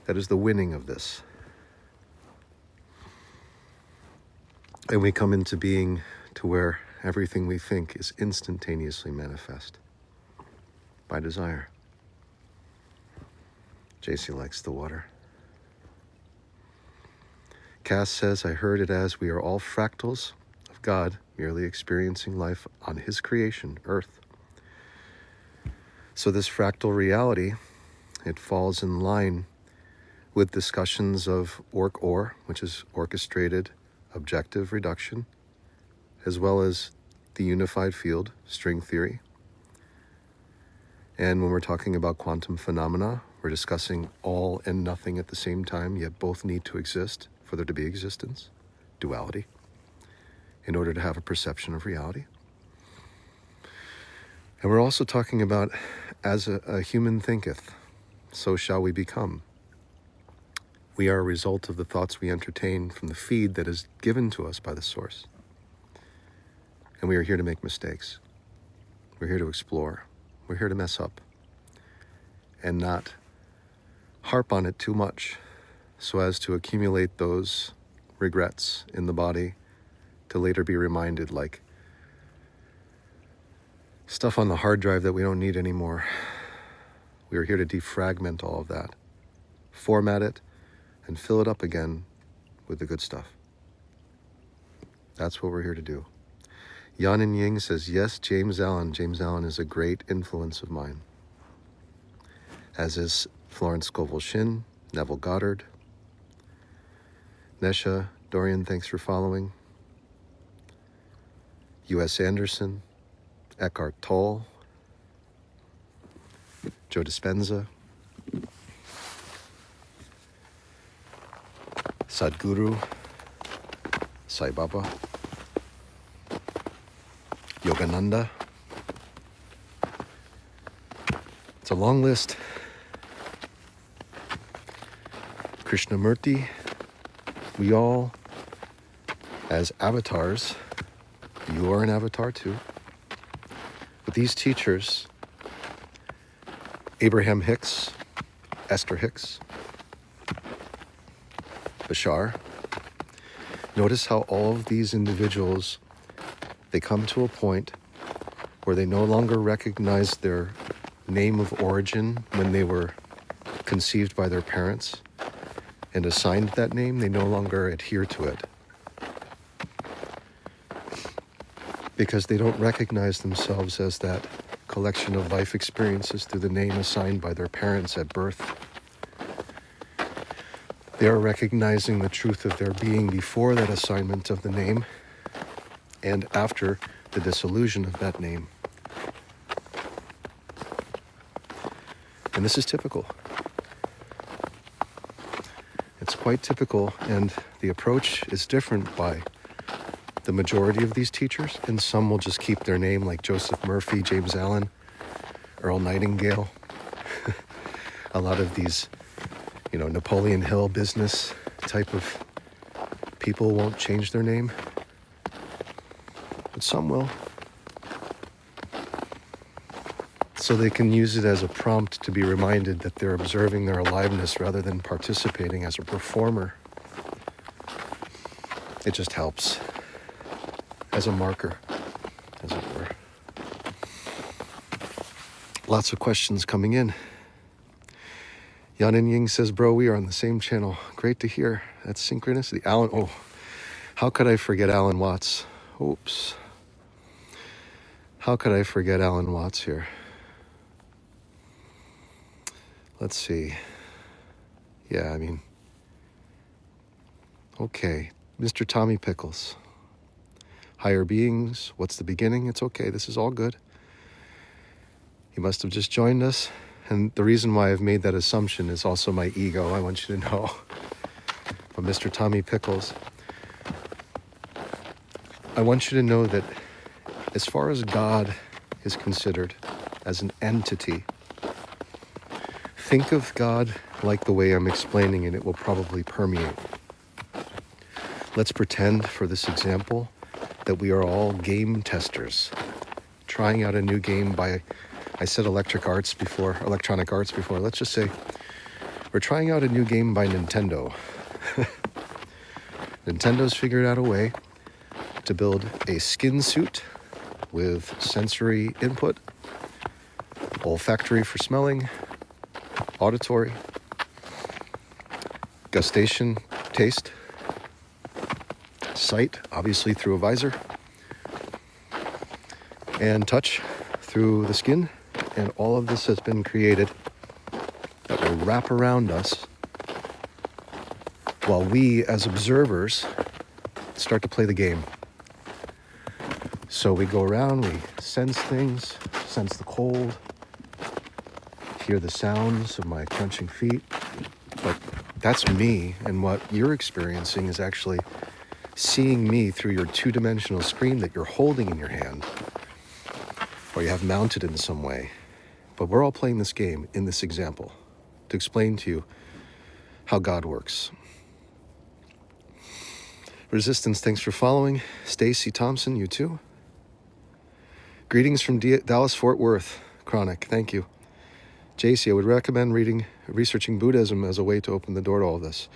S1: That is the winning of this. And we come into being to where everything we think is instantaneously manifest by desire. JC likes the water. Cass says, I heard it as we are all fractals of God, merely experiencing life on his creation, Earth. So this fractal reality, it falls in line with discussions of OR, which is orchestrated objective reduction, as well as the unified field, string theory. And when we're talking about quantum phenomena, we're discussing all and nothing at the same time, yet both need to exist for there to be existence, duality, in order to have a perception of reality. And we're also talking about, as a human thinketh, so shall we become. We are a result of the thoughts we entertain from the feed that is given to us by the source. And we are here to make mistakes. We're here to explore. We're here to mess up and not harp on it too much so as to accumulate those regrets in the body to later be reminded, like stuff on the hard drive that we don't need anymore. We are here to defragment all of that, format it, and fill it up again with the good stuff. That's what we're here to do. Yan and Ying says, yes, James Allen. James Allen is a great influence of mine, as is Florence Scovel-Shin, Neville Goddard, Nesha, Dorian, thanks for following, U.S. Anderson, Eckhart Tolle, Joe Dispenza, Sadhguru, Sai Baba, Yogananda. It's a long list. Krishnamurti. We all, as avatars, you are an avatar too. But these teachers, Abraham Hicks, Esther Hicks, Bashar, notice how all of these individuals, they come to a point where they no longer recognize their name of origin when they were conceived by their parents and assigned that name. They no longer adhere to it. because they don't recognize themselves as that collection of life experiences through the name assigned by their parents at birth. They are recognizing the truth of their being before that assignment of the name and after the dissolution of that name. And this is typical. It's quite typical, and the approach is different by the majority of these teachers, and some will just keep their name like Joseph Murphy, James Allen, Earl Nightingale. A lot of these, Napoleon Hill business type of people won't change their name, but some will. So they can use it as a prompt to be reminded that they're observing their aliveness rather than participating as a performer. It just helps as a marker, as it were. Lots of questions coming in. Yanin Ying says, bro, we are on the same channel. Great to hear. That's synchronicity. Alan, how could I forget Alan Watts? Oops. How could I forget Alan Watts here? Let's see. Yeah, okay. Mr. Tommy Pickles. Higher beings, what's the beginning? It's okay, this is all good. You must have just joined us. And the reason why I've made that assumption is also my ego, I want you to know. But Mr. Tommy Pickles, I want you to know that as far as God is considered as an entity, think of God like the way I'm explaining it. It will probably permeate. Let's pretend, for this example, that we are all game testers, trying out a new game by, I said electronic arts before. Let's just say we're trying out a new game by Nintendo. Nintendo's figured out a way to build a skin suit with sensory input, olfactory for smelling, auditory, gustation, taste, sight, obviously through a visor, and touch through the skin. And all of this has been created that will wrap around us while we, as observers, start to play the game. So we go around, we sense things, sense the cold, hear the sounds of my crunching feet. But that's me, and what you're experiencing is actually seeing me through your two-dimensional screen that you're holding in your hand, or you have mounted in some way. But we're all playing this game in this example to explain to you how God works. Resistance, thanks for following. Stacy Thompson, you too. Greetings from Dallas, Fort Worth. Chronic, thank you. JC, I would recommend researching Buddhism as a way to open the door to all this.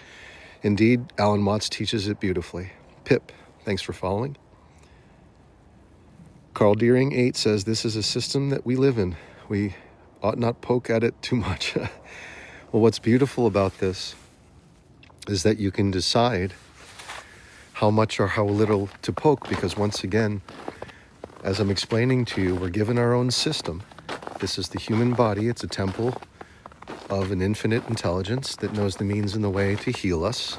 S1: Indeed, Alan Watts teaches it beautifully. Pip, thanks for following. Carl Deering 8 says, this is a system that we live in. We ought not poke at it too much. Well, what's beautiful about this is that you can decide how much or how little to poke, because once again, as I'm explaining to you, we're given our own system. This is the human body. It's a temple of an infinite intelligence that knows the means and the way to heal us.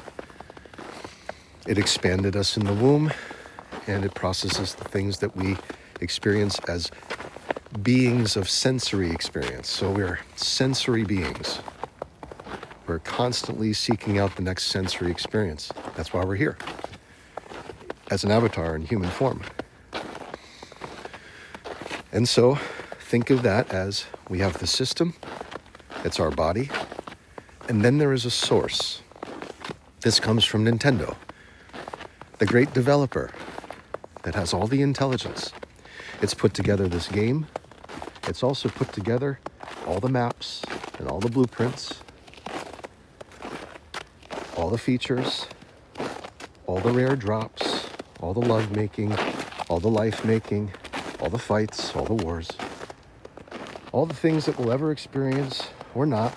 S1: It expanded us in the womb, and it processes the things that we experience as beings of sensory experience. So we're sensory beings. We're constantly seeking out the next sensory experience. That's why we're here, as an avatar in human form. And so think of that as we have the system, it's our body, and then there is a source. This comes from Nintendo, the great developer that has all the intelligence. It's put together this game. It's also put together all the maps and all the blueprints, all the features, all the rare drops, all the love making, all the life making, all the fights, all the wars, all the things that we'll ever experience or not.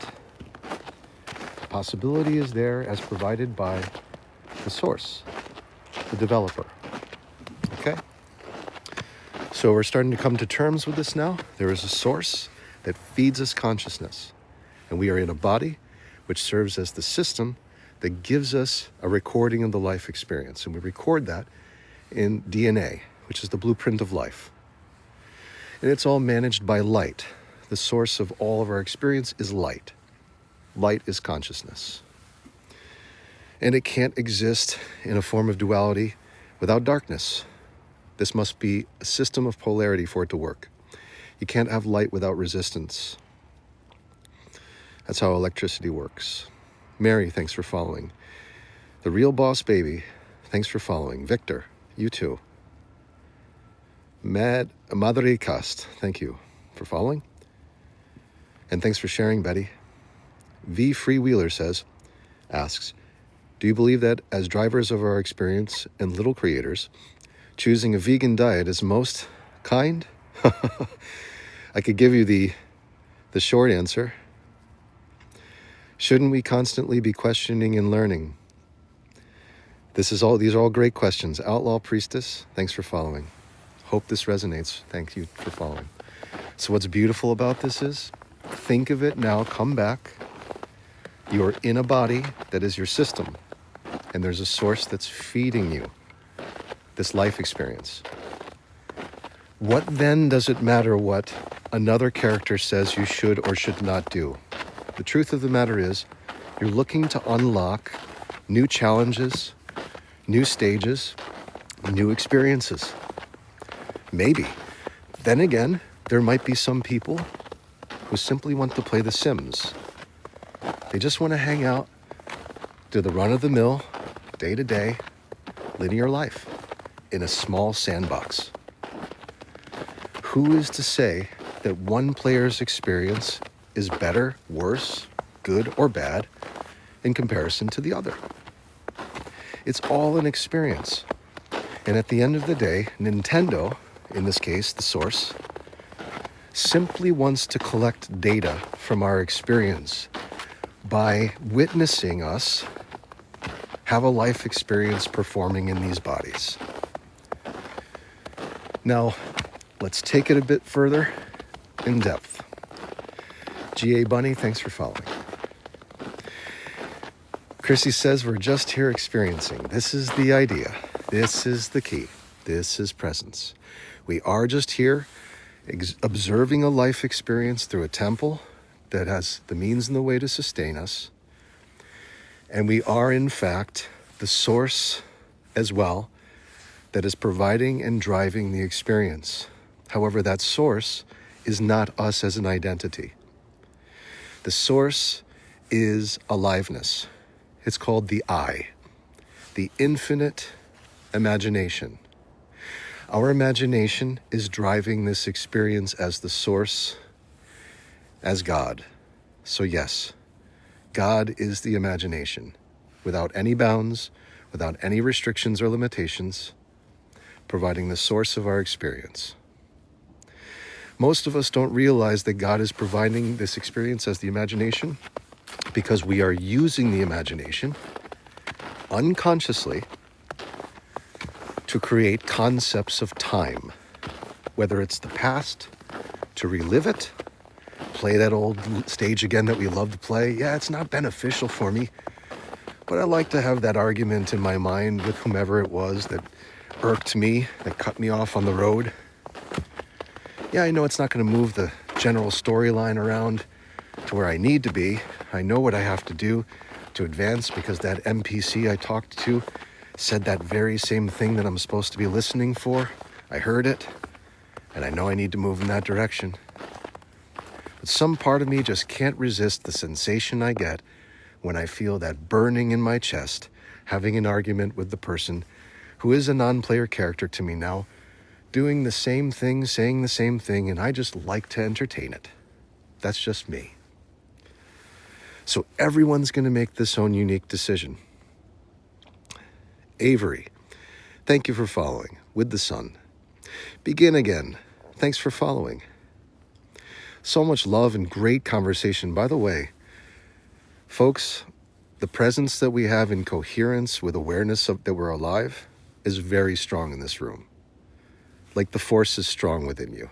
S1: The possibility is there as provided by the source, the developer. Okay? So we're starting to come to terms with this now. There is a source that feeds us consciousness, and we are in a body which serves as the system that gives us a recording of the life experience. And we record that in DNA, which is the blueprint of life. And it's all managed by light. The source of all of our experience is light. Light is consciousness. And it can't exist in a form of duality without darkness. This must be a system of polarity for it to work. You can't have light without resistance. That's how electricity works. Mary, thanks for following. The Real Boss Baby, thanks for following. Victor, you too. Madre Cast, thank you for following. And thanks for sharing, Betty. V Freewheeler asks, do you believe that as drivers of our experience and little creators, choosing a vegan diet is most kind? I could give you the short answer. Shouldn't we constantly be questioning and learning? These are all great questions. Outlaw Priestess, thanks for following. Hope this resonates. Thank you for following. So what's beautiful about this is, think of it now, come back. You're in a body that is your system, and there's a source that's feeding you this life experience. What then does it matter what another character says you should or should not do? The truth of the matter is, you're looking to unlock new challenges, new stages, new experiences. Maybe. Then again, there might be some people who simply want to play The Sims. They just want to hang out, do the run-of-the-mill, day-to-day, linear life in a small sandbox. Who is to say that one player's experience is better, worse, good, or bad in comparison to the other? It's all an experience. And at the end of the day, Nintendo, in this case, the source, simply wants to collect data from our experience by witnessing us have a life experience performing in these bodies. Now, let's take it a bit further in depth. G.A. Bunny, thanks for following. Chrissy says we're just here experiencing. This is the idea. This is the key. This is presence. We are just here observing a life experience through a temple that has the means and the way to sustain us. And we are, in fact, the source as well that is providing and driving the experience. However, that source is not us as an identity. The source is aliveness. It's called the I, the infinite imagination. Our imagination is driving this experience as the source, as God. So yes, God is the imagination, without any bounds, without any restrictions or limitations, providing the source of our experience. Most of us don't realize that God is providing this experience as the imagination because we are using the imagination unconsciously to create concepts of time, whether it's the past, to relive it, play that old stage again that we love to play. Yeah, it's not beneficial for me, but I like to have that argument in my mind with whomever it was that irked me, that cut me off on the road. Yeah, I know it's not going to move the general storyline around to where I need to be. I know what I have to do to advance because that NPC I talked to said that very same thing that I'm supposed to be listening for. I heard it, and I know I need to move in that direction. But some part of me just can't resist the sensation I get when I feel that burning in my chest, having an argument with the person who is a non-player character to me now, doing the same thing, saying the same thing, and I just like to entertain it. That's just me. So everyone's going to make this own unique decision. Avery, thank you for following. With the sun. Begin again. Thanks for following. So much love and great conversation. By the way, folks, the presence that we have in coherence with awareness of that we're alive is very strong in this room. like the force is strong within you.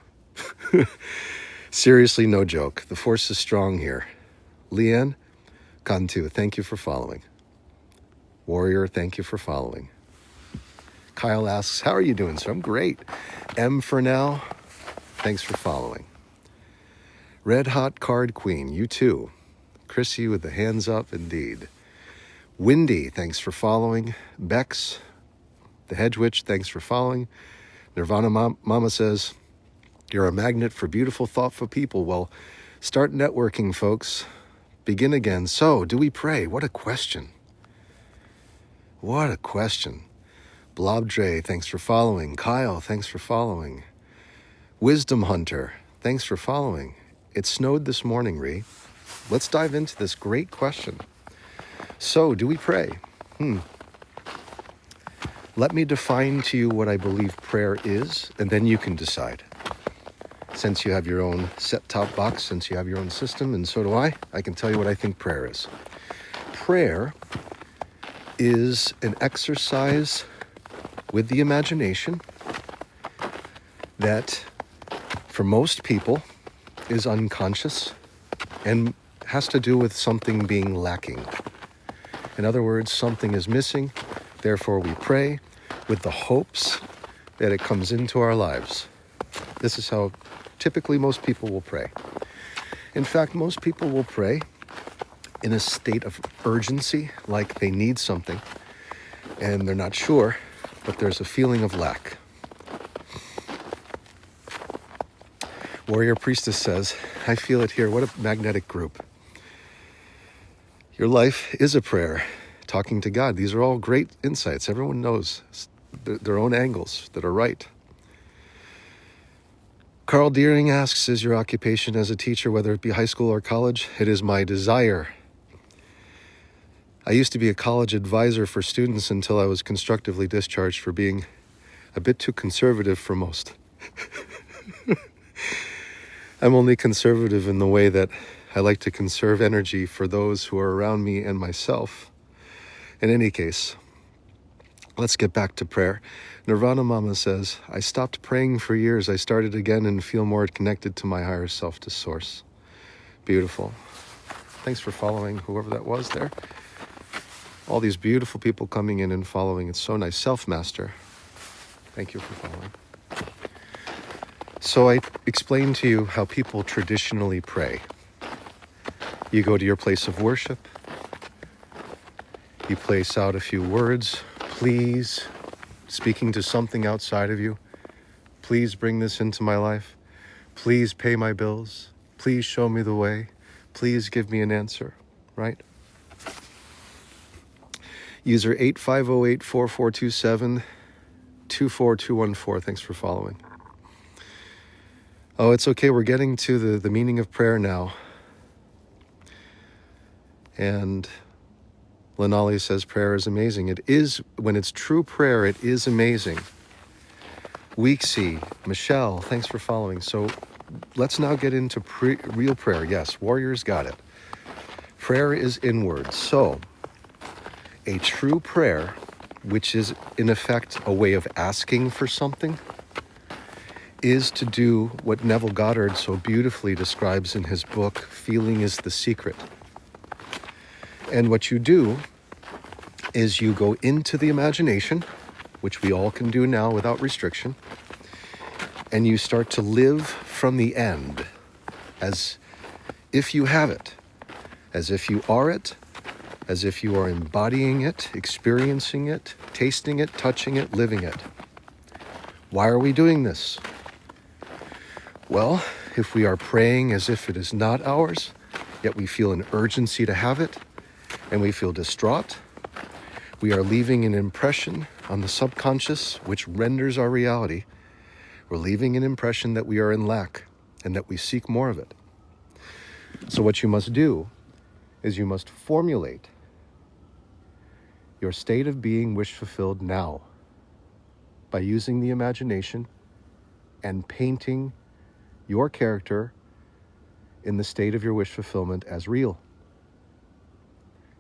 S1: Seriously, no joke. The force is strong here. Leanne, Kantu, thank you for following. Warrior, thank you for following. Kyle asks, how are you doing, sir? I'm great. M for now, thanks for following. Red Hot Card Queen, you too. Chrissy with the hands up, indeed. Windy, thanks for following. Bex, the Hedge Witch, thanks for following. Nirvana Mama says, you're a magnet for beautiful, thoughtful people. Well, start networking, folks. Begin again. So, do we pray? What a question. What a question. Blobdre, thanks for following. Kyle, thanks for following. Wisdom Hunter, thanks for following. It snowed this morning, Ree. Let's dive into this great question. So, do we pray? Let me define to you what I believe prayer is, and then you can decide. Since you have your own set-top box, since you have your own system, and so do I can tell you what I think prayer is. Prayer is an exercise with the imagination that, for most people, is unconscious and has to do with something being lacking. In other words, something is missing, therefore we pray with the hopes that it comes into our lives. This is how typically most people will pray. In fact, most people will pray in a state of urgency, like they need something, and they're not sure, but there's a feeling of lack. Warrior Priestess says, I feel it here. What a magnetic group. Your life is a prayer, talking to God. These are all great insights. Everyone knows their own angles that are right. Carl Deering asks, is your occupation as a teacher, whether it be high school or college? It is my desire. I used to be a college advisor for students until I was constructively discharged for being a bit too conservative for most. I'm only conservative in the way that I like to conserve energy for those who are around me and myself. In any case, let's get back to prayer. Nirvana Mama says, I stopped praying for years. I started again and feel more connected to my higher self, to source. Beautiful. Thanks for following whoever that was there. All these beautiful people coming in and following. It's so nice. Self-master. Thank you for following. So I explained to you how people traditionally pray. You go to your place of worship. You place out a few words. Please, speaking to something outside of you. Please bring this into my life. Please pay my bills. Please show me the way. Please give me an answer, right? User 85084427-24214. Thanks for following. Oh, it's okay. We're getting to the meaning of prayer now. And Lenali says prayer is amazing. It is, when it's true prayer, it is amazing. Weeksy, Michelle, thanks for following. So let's now get into real prayer. Yes, warriors got it. Prayer is inward. So a true prayer, which is in effect a way of asking for something, is to do what Neville Goddard so beautifully describes in his book, Feeling is the Secret. And what you do is you go into the imagination, which we all can do now without restriction, and you start to live from the end as if you have it, as if you are it, as if you are embodying it, experiencing it, tasting it, touching it, living it. Why are we doing this? Well, if we are praying as if it is not ours, yet we feel an urgency to have it, and we feel distraught, we are leaving an impression on the subconscious which renders our reality. We're leaving an impression that we are in lack and that we seek more of it. So what you must do is you must formulate your state of being wish fulfilled now by using the imagination and painting your character in the state of your wish fulfillment as real.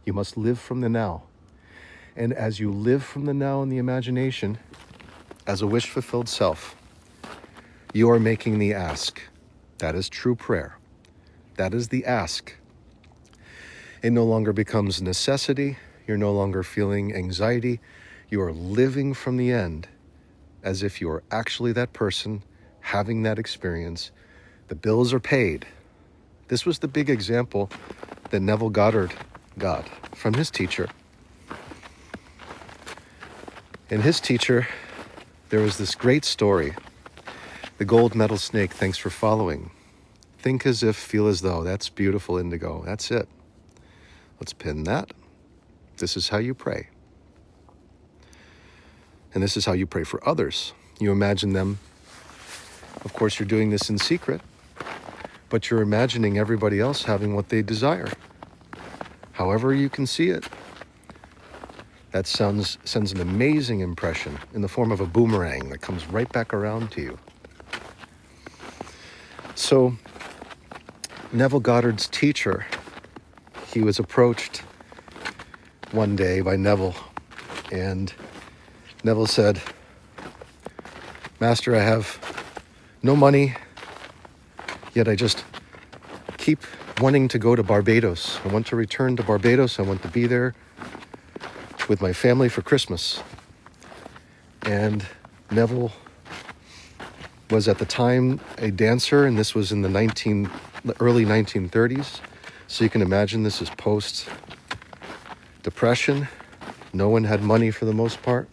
S1: You must live from the now. And as you live from the now in the imagination, as a wish fulfilled self, You are making the ask. That is true prayer. That is the ask. It no longer becomes necessity. You're no longer feeling anxiety. You are living from the end as if you are actually that person having that experience. The bills are paid. This was the big example that Neville Goddard got from his teacher. In his teacher, there was this great story. The gold medal snake, thanks for following. Think as if, feel as though. That's beautiful, Indigo. That's it. Let's pin that. This is how you pray. And this is how you pray for others. You imagine them. Of course, you're doing this in secret, but you're imagining everybody else having what they desire. However you can see it. That sends an amazing impression in the form of a boomerang that comes right back around to you. So, Neville Goddard's teacher, he was approached one day by Neville, and Neville said, "Master, I have no money, yet I just keep wanting to go to Barbados. I want to return to Barbados. I want to be there with my family for Christmas." And Neville was at the time a dancer, and this was in the early 1930s. So you can imagine this is post-depression. No one had money for the most part,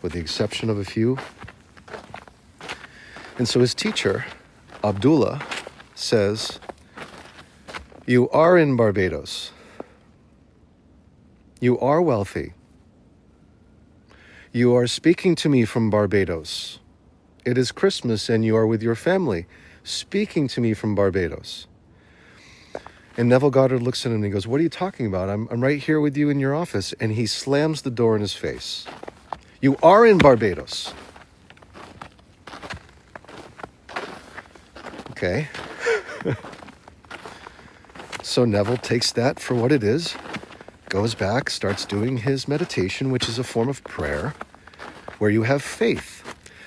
S1: with the exception of a few. And so his teacher, Abdullah, says, "You are in Barbados. You are wealthy. You are speaking to me from Barbados. It is Christmas and you are with your family, speaking to me from Barbados." And Neville Goddard looks at him and he goes, "What are you talking about? I'm right here with you in your office." And he slams the door in his face. "You are in Barbados." Okay. So Neville takes that for what it is, goes back, starts doing his meditation, which is a form of prayer, where you have faith.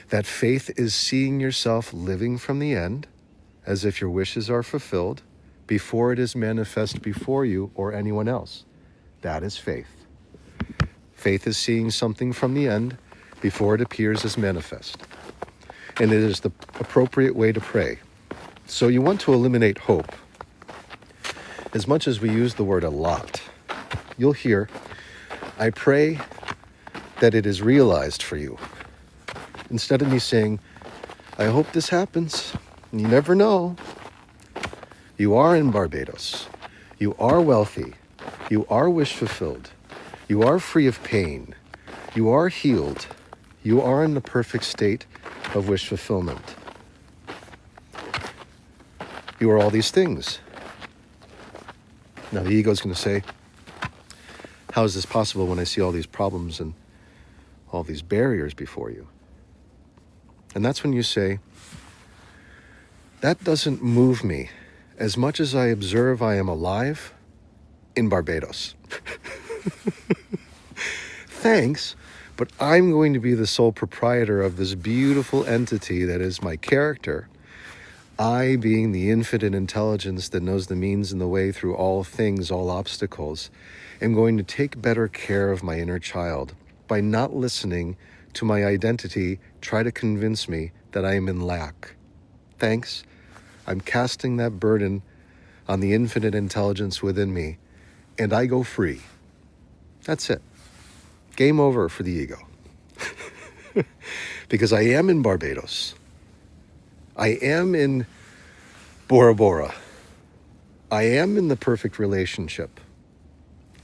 S1: That faith is seeing yourself living from the end, as if your wishes are fulfilled, before it is manifest before you or anyone else. That is faith. Faith is seeing something from the end before it appears as manifest. And it is the appropriate way to pray. So you want to eliminate hope. As much as we use the word a lot, you'll hear, "I pray that it is realized for you." Instead of me saying, "I hope this happens," you never know. You are in Barbados. You are wealthy. You are wish fulfilled. You are free of pain. You are healed. You are in the perfect state of wish fulfillment. You are all these things. Now the ego is going to say, "How is this possible when I see all these problems and all these barriers before you?" And that's when you say, "That doesn't move me as much as I observe I am alive in Barbados." Thanks, but I'm going to be the sole proprietor of this beautiful entity that is my character. I, being the infinite intelligence that knows the means and the way through all things, all obstacles, am going to take better care of my inner child by not listening to my identity try to convince me that I am in lack. Thanks. I'm casting that burden on the infinite intelligence within me, and I go free. That's it. Game over for the ego. Because I am in Barbados. I am in Bora Bora. I am in the perfect relationship.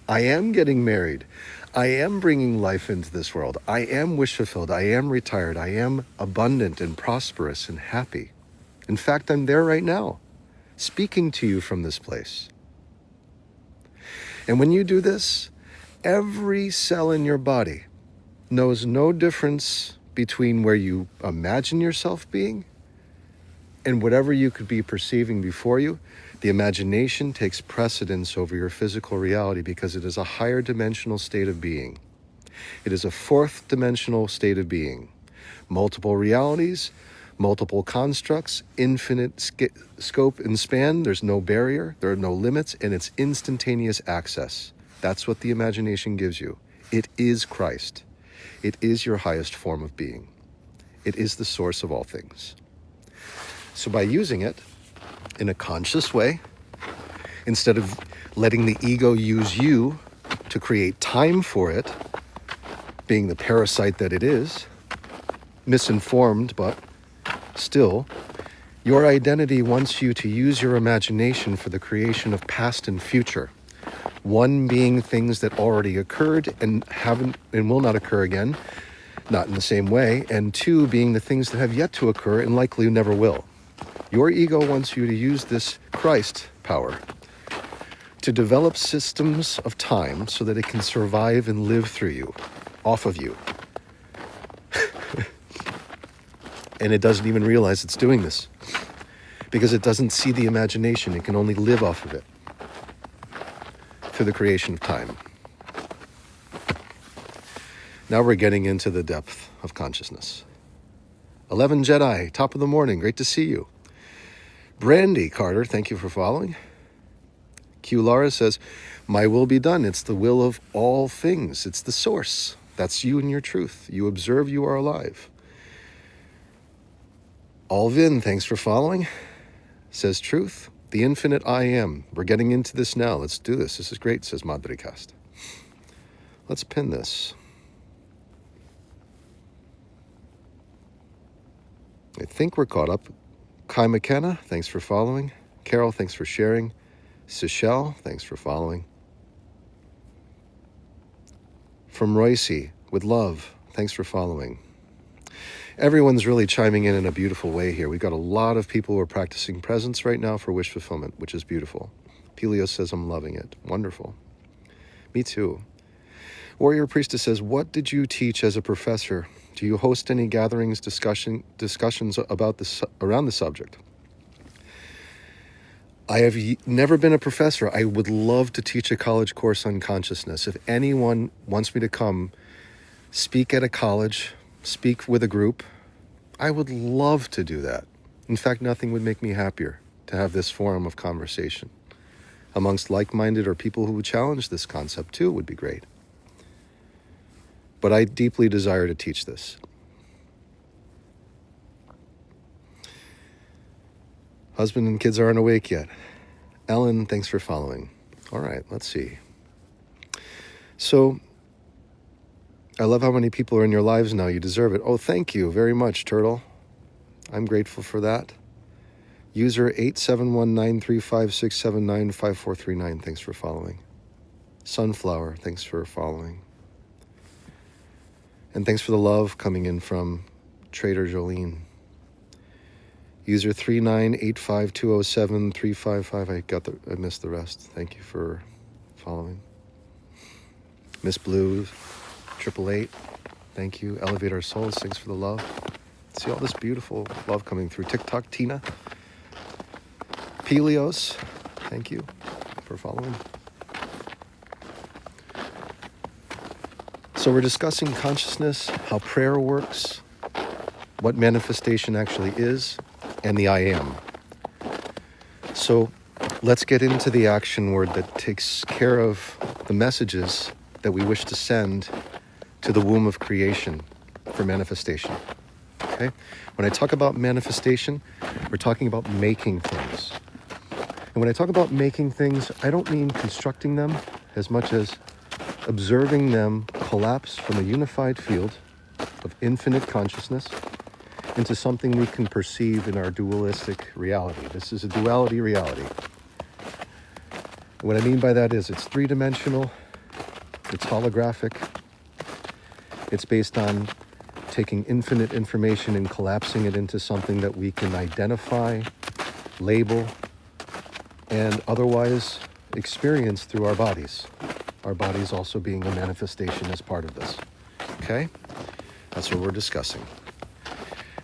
S1: I am getting married. I am bringing life into this world. I am wish fulfilled. I am retired. I am abundant and prosperous and happy. In fact, I'm there right now, speaking to you from this place. And when you do this, every cell in your body knows no difference between where you imagine yourself being and whatever you could be perceiving before you. The imagination takes precedence over your physical reality because it is a higher dimensional state of being. It is a fourth dimensional state of being. Multiple realities, multiple constructs, infinite scope and span. There's no barrier, there are no limits, and it's instantaneous access. That's what the imagination gives you. It is Christ. It is your highest form of being. It is the source of all things. So by using it in a conscious way, instead of letting the ego use you to create time for it, being the parasite that it is, misinformed, but still, your identity wants you to use your imagination for the creation of past and future. One being things that already occurred and haven't and will not occur again, not in the same way, and two being the things that have yet to occur and likely never will. Your ego wants you to use this Christ power to develop systems of time so that it can survive and live through you, off of you. And it doesn't even realize it's doing this because it doesn't see the imagination. It can only live off of it through the creation of time. Now we're getting into the depth of consciousness. 11 Jedi, top of the morning, great to see you. Brandy Carter, thank you for following. Q Lara says, my will be done. It's the will of all things. It's the source. That's you and your truth. You observe, you are alive. Alvin, thanks for following. Says truth, the infinite I am. We're getting into this now. Let's do this. This is great, says Madricast. Let's pin this. I think we're caught up. Kai McKenna, thanks for following. Carol, thanks for sharing. Seychelle, thanks for following. From Royce, with love, thanks for following. Everyone's really chiming in a beautiful way here. We've got a lot of people who are practicing presence right now for wish fulfillment, which is beautiful. Pelio says, I'm loving it. Wonderful. Me too. Warrior Priestess says, what did you teach as a professor? Do you host any gatherings, discussions about this around the subject? I have never been a professor. I would love to teach a college course on consciousness. If anyone wants me to come speak at a college, speak with a group, I would love to do that. In fact, nothing would make me happier to have this forum of conversation amongst like-minded or people who would challenge this concept too would be great. But I deeply desire to teach this. Husband and kids aren't awake yet. Ellen, thanks for following. All right, let's see. So, I love how many people are in your lives now. You deserve it. Oh, thank you very much, Turtle. I'm grateful for that. User 8719356795439. Thanks for following. Sunflower, thanks for following. And thanks for the love coming in from Trader Jolene. User 39852073555. I missed the rest. Thank you for following. Miss Blue 888. Thank you. Elevate Our Souls. Thanks for the love. See all this beautiful love coming through. TikTok Tina. Pelios. Thank you for following. So we're discussing consciousness, how prayer works, what manifestation actually is, and the I am. So let's get into the action word that takes care of the messages that we wish to send to the womb of creation for manifestation. Okay? When I talk about manifestation, we're talking about making things. And when I talk about making things, I don't mean constructing them as much as observing them collapse from a unified field of infinite consciousness into something we can perceive in our dualistic reality. This is a duality reality. What I mean by that is it's three-dimensional, it's holographic, it's based on taking infinite information and collapsing it into something that we can identify, label, and otherwise experience through our bodies. Our bodies also being a manifestation as part of this. Okay? That's what we're discussing.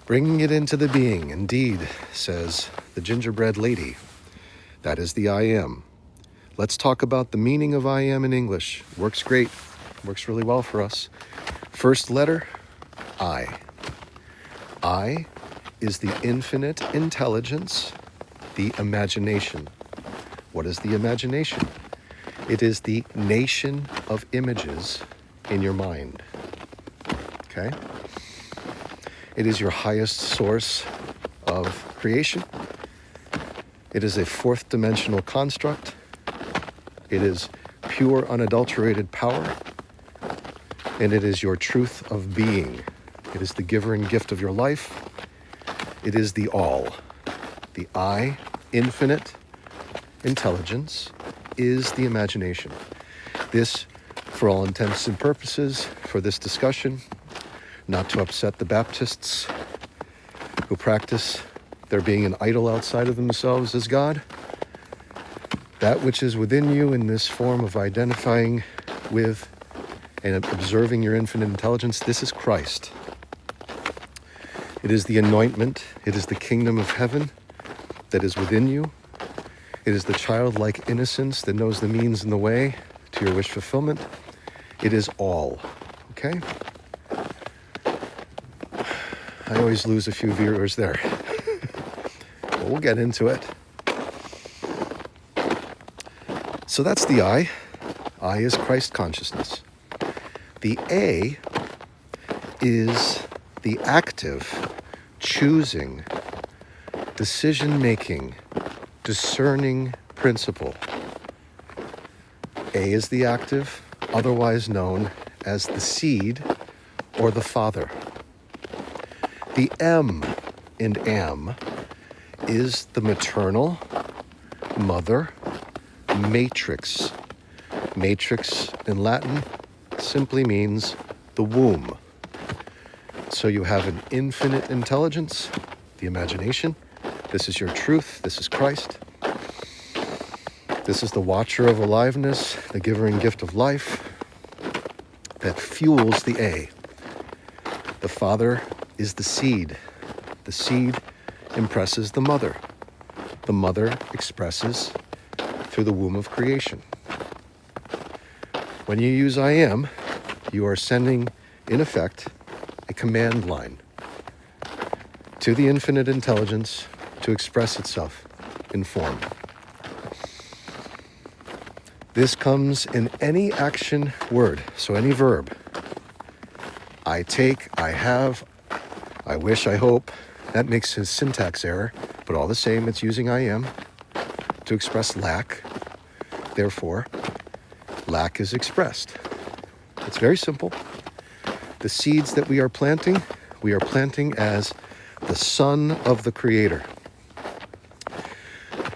S1: Bringing it into the being, indeed, says the gingerbread lady. That is the I am. Let's talk about the meaning of I am in English. Works great. Works really well for us. First letter, I. I is the infinite intelligence, the imagination. What is the imagination? It is the nation of images in your mind. Okay? It is your highest source of creation. It is a fourth dimensional construct. It is pure, unadulterated power. And it is your truth of being. It is the giver and gift of your life. It is the all. The I, infinite intelligence, is the imagination. This, for all intents and purposes, for this discussion, not to upset the Baptists who practice there being an idol outside of themselves as God, that which is within you in this form of identifying with and observing your infinite intelligence, this is Christ. It is the anointment, it is the kingdom of heaven that is within you. It is the childlike innocence that knows the means and the way to your wish fulfillment. It is all, okay? I always lose a few viewers there. But we'll get into it. So that's the I. I is Christ consciousness. The A is the active, choosing, decision-making, discerning principle. A is the active, otherwise known as the seed or the father. The M in am is the maternal, mother, matrix. Matrix in Latin simply means the womb. So you have an infinite intelligence, the imagination. This is your truth. This is Christ. This is the watcher of aliveness, the giver and gift of life that fuels the A. The father is the seed. The seed impresses the mother. The mother expresses through the womb of creation. When you use I am, you are sending, in effect, a command line to the infinite intelligence to express itself in form. This comes in any action word, so any verb. I take, I have, I wish, I hope. That makes a syntax error, but all the same, it's using I am to express lack. Therefore, lack is expressed. It's very simple. The seeds that we are planting as the son of the Creator.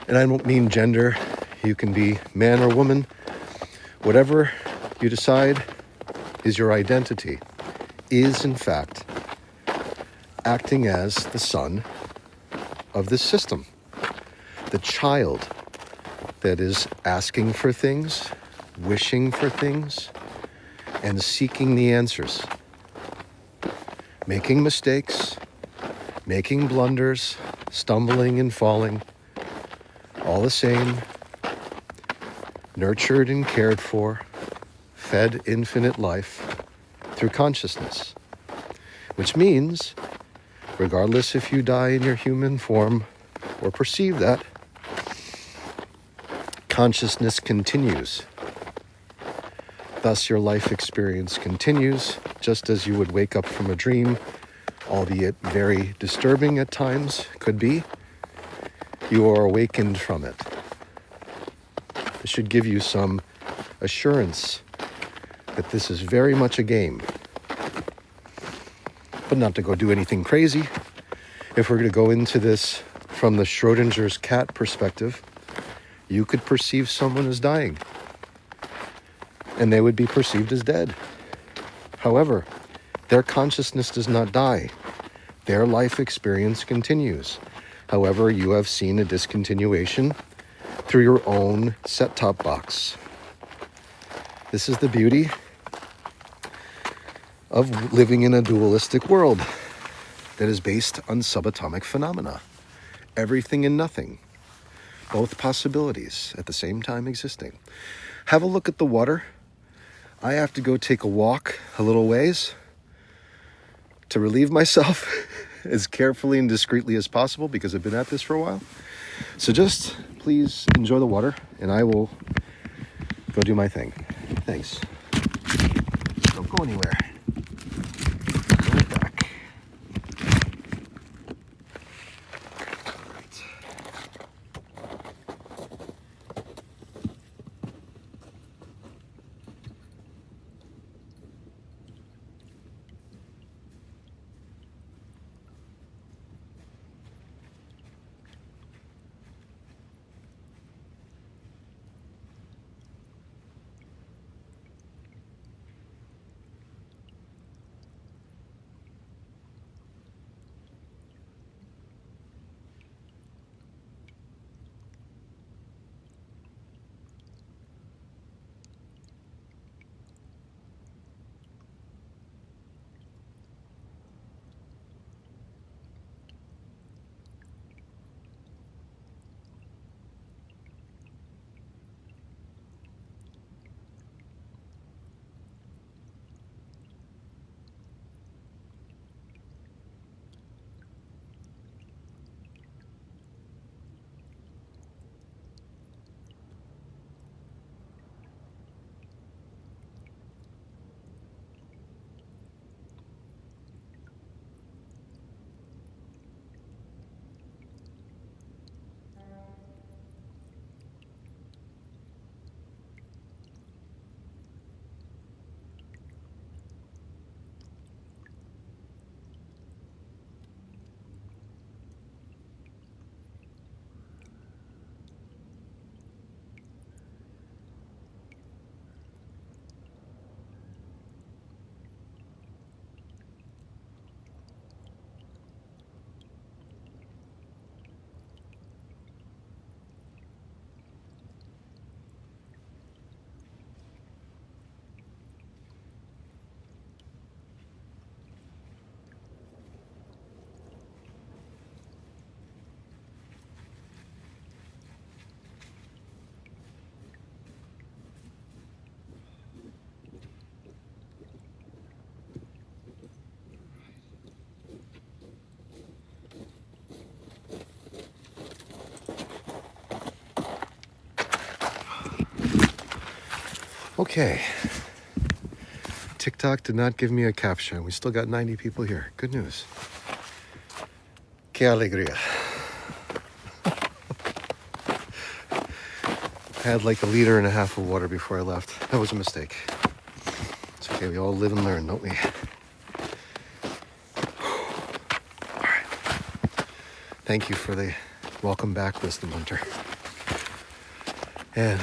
S1: And I don't mean gender. You can be man or woman. Whatever you decide is your identity, is in fact acting as the son of this system. The child that is asking for things, wishing for things, and seeking the answers. Making mistakes, making blunders, stumbling and falling, all the same, nurtured and cared for, fed infinite life through consciousness. Which means, regardless if you die in your human form or perceive that, consciousness continues. Thus, your life experience continues, just as you would wake up from a dream, albeit very disturbing at times, could be. You are awakened from it. It should give you some assurance that this is very much a game. But not to go do anything crazy. If we're going to go into this from the Schrodinger's cat perspective, you could perceive someone as dying, and they would be perceived as dead. However, their consciousness does not die. Their life experience continues. However, you have seen a discontinuation through your own set-top box. This is the beauty of living in a dualistic world that is based on subatomic phenomena. Everything and nothing. Both possibilities at the same time existing. Have a look at the water. I have to go take a walk a little ways to relieve myself. as carefully and discreetly as possible because I've been at this for a while. So just please enjoy the water and I will go do my thing. Thanks. Don't go anywhere. Right back. Okay. TikTok did not give me a caption. We still got 90 people here. Good news. Que alegría. I had like 1.5 liters of water before I left. That was a mistake. It's okay. We all live and learn, don't we? All right. Thank you for the welcome back, Wisdom Hunter. And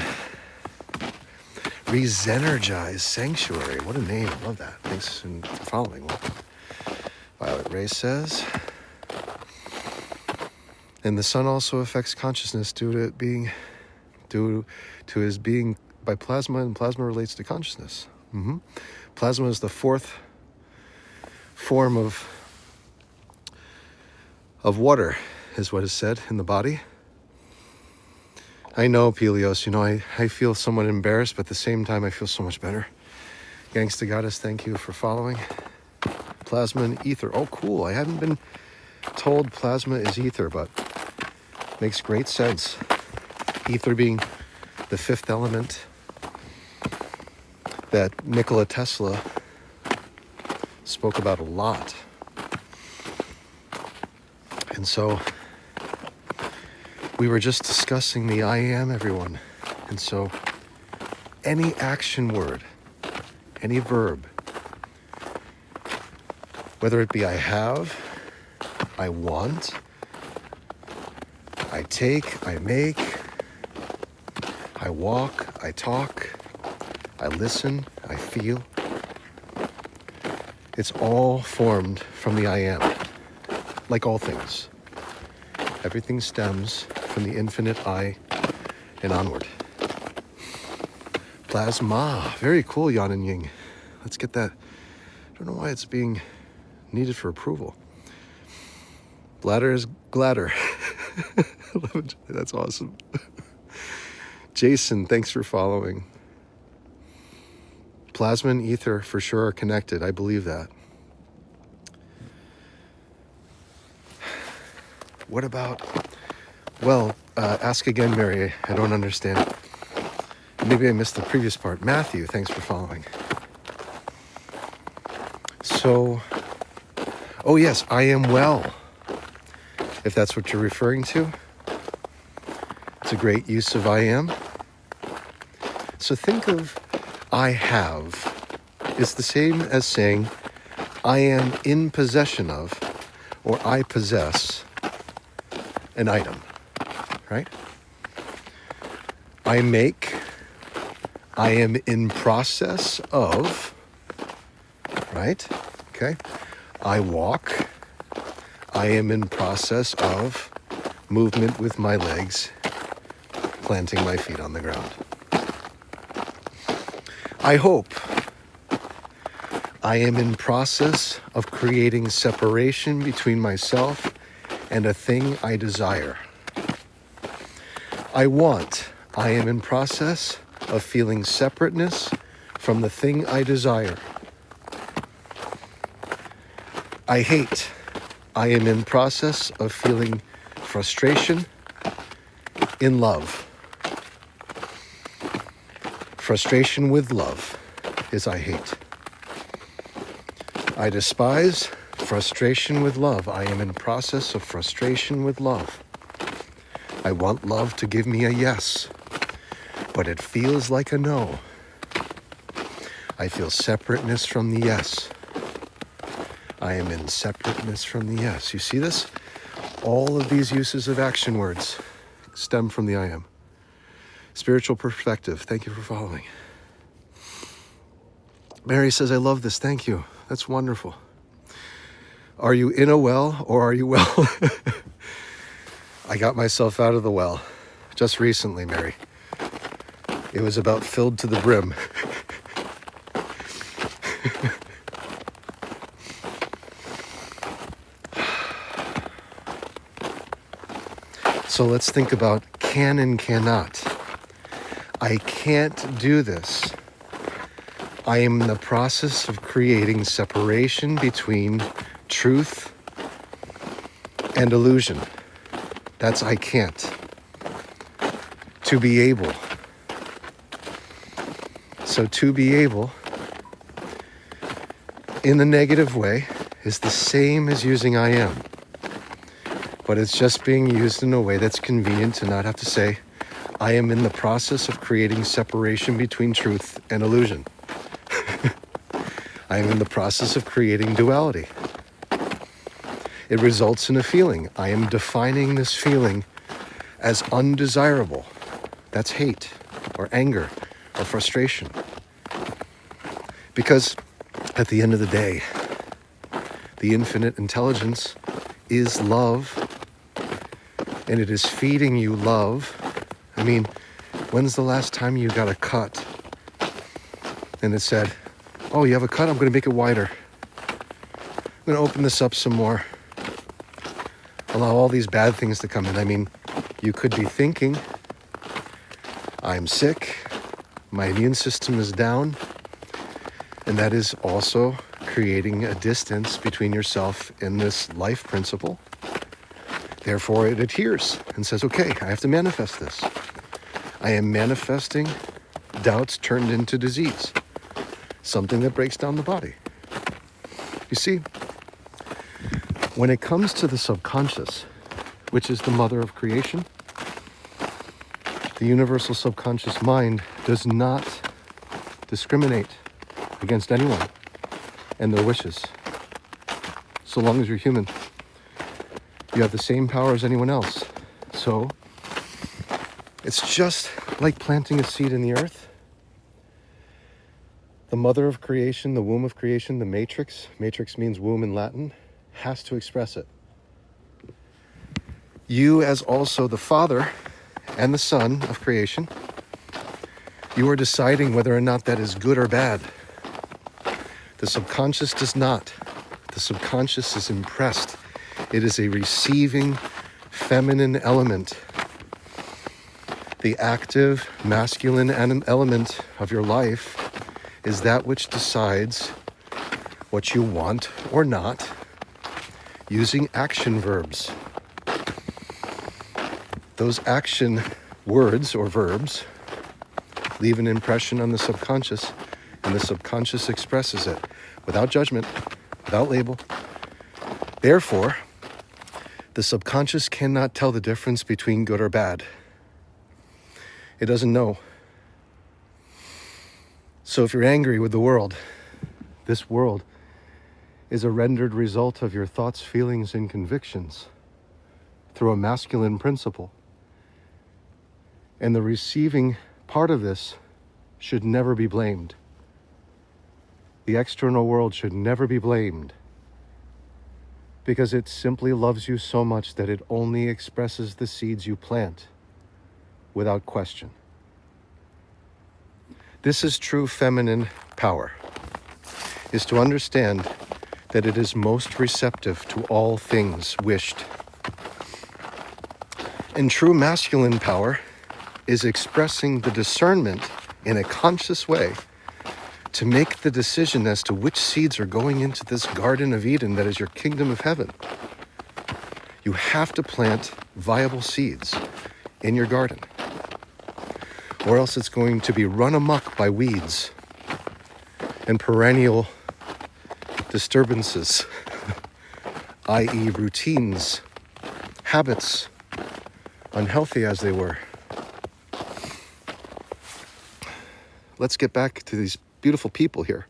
S1: Resenergize Sanctuary. What a name. I love that. Thanks for following. Welcome. Violet Ray says, and the sun also affects consciousness due to his being by plasma, and plasma relates to consciousness. Plasma is the fourth form of water, is what is said in the body. I know, Pelios, I feel somewhat embarrassed, but at the same time, I feel so much better. Gangsta Goddess, thank you for following. Plasma and ether. Oh, cool. I haven't been told plasma is ether, but makes great sense. Ether being the fifth element that Nikola Tesla spoke about a lot. And so we were just discussing the I am, everyone. And so any action word, any verb, whether it be I have, I want, I take, I make, I walk, I talk, I listen, I feel, it's all formed from the I am, like all things. Everything stems from the infinite I and onward. Plasma. Very cool, Yan and Ying. Let's get that. I don't know why it's being needed for approval. Bladder is gladder. That's awesome. Jason, thanks for following. Plasma and ether for sure are connected. I believe that. What about, well, ask again, Mary. I don't understand. Maybe I missed the previous part. Matthew, thanks for following. So, oh yes, I am well. If that's what you're referring to, it's a great use of I am. So think of I have. It's the same as saying I am in possession of, or I possess an item, right? I make, I am in process of, right? Okay. I walk, I am in process of movement with my legs, planting my feet on the ground. I hope, I am in process of creating separation between myself and a thing I desire. I want, I am in process of feeling separateness from the thing I desire. I hate, I am in process of feeling frustration in love. Frustration with love is I hate. I despise, frustration with love. I am in process of frustration with love. I want love to give me a yes, but it feels like a no. I feel separateness from the yes. I am in separateness from the yes. You see this? All of these uses of action words stem from the I am. Spiritual perspective. Thank you for following. Mary says, I love this. Thank you. That's wonderful. Are you in a well or are you well? I got myself out of the well just recently, Mary. It was about filled to the brim. So let's think about can and cannot. I can't do this. I am in the process of creating separation between truth and illusion. That's I can't. To be able. So to be able, in the negative way, is the same as using I am. But it's just being used in a way that's convenient to not have to say, I am in the process of creating separation between truth and illusion. I am in the process of creating duality. It results in a feeling. I am defining this feeling as undesirable. That's hate or anger or frustration. Because at the end of the day, the infinite intelligence is love, and it is feeding you love. I mean, when's the last time you got a cut and it said, oh, you have a cut? I'm going to make it wider. I'm going to open this up some more. Allow all these bad things to come in. I mean, you could be thinking, I'm sick, my immune system is down, and that is also creating a distance between yourself and this life principle. Therefore, it adheres and says, okay, I have to manifest this. I am manifesting doubts turned into disease. Something that breaks down the body. You see, when it comes to the subconscious, which is the mother of creation, the universal subconscious mind does not discriminate against anyone and their wishes. So long as you're human, you have the same power as anyone else. So it's just like planting a seed in the earth. The mother of creation, the womb of creation, the matrix means womb in Latin, has to express it. You, as also the father and the son of creation, you are deciding whether or not that is good or bad. The subconscious does not. The subconscious is impressed. It is a receiving feminine element. The active masculine element of your life is that which decides what you want or not using action verbs. those action words or verbs leave an impression on the subconscious, and the subconscious expresses it without judgment, without label. Therefore, the subconscious cannot tell the difference between good or bad. It doesn't know. So if you're angry with the world, this world is a rendered result of your thoughts, feelings, and convictions through a masculine principle. And the receiving part of this should never be blamed. The external world should never be blamed, because it simply loves you so much that it only expresses the seeds you plant without question. This is true feminine power, is to understand that it is most receptive to all things wished. And true masculine power is expressing the discernment in a conscious way to make the decision as to which seeds are going into this Garden of Eden that is your kingdom of heaven. You have to plant viable seeds in your garden, or else it's going to be run amok by weeds and perennial disturbances, i.e. routines, habits, unhealthy as they were. Let's get back to these beautiful people here.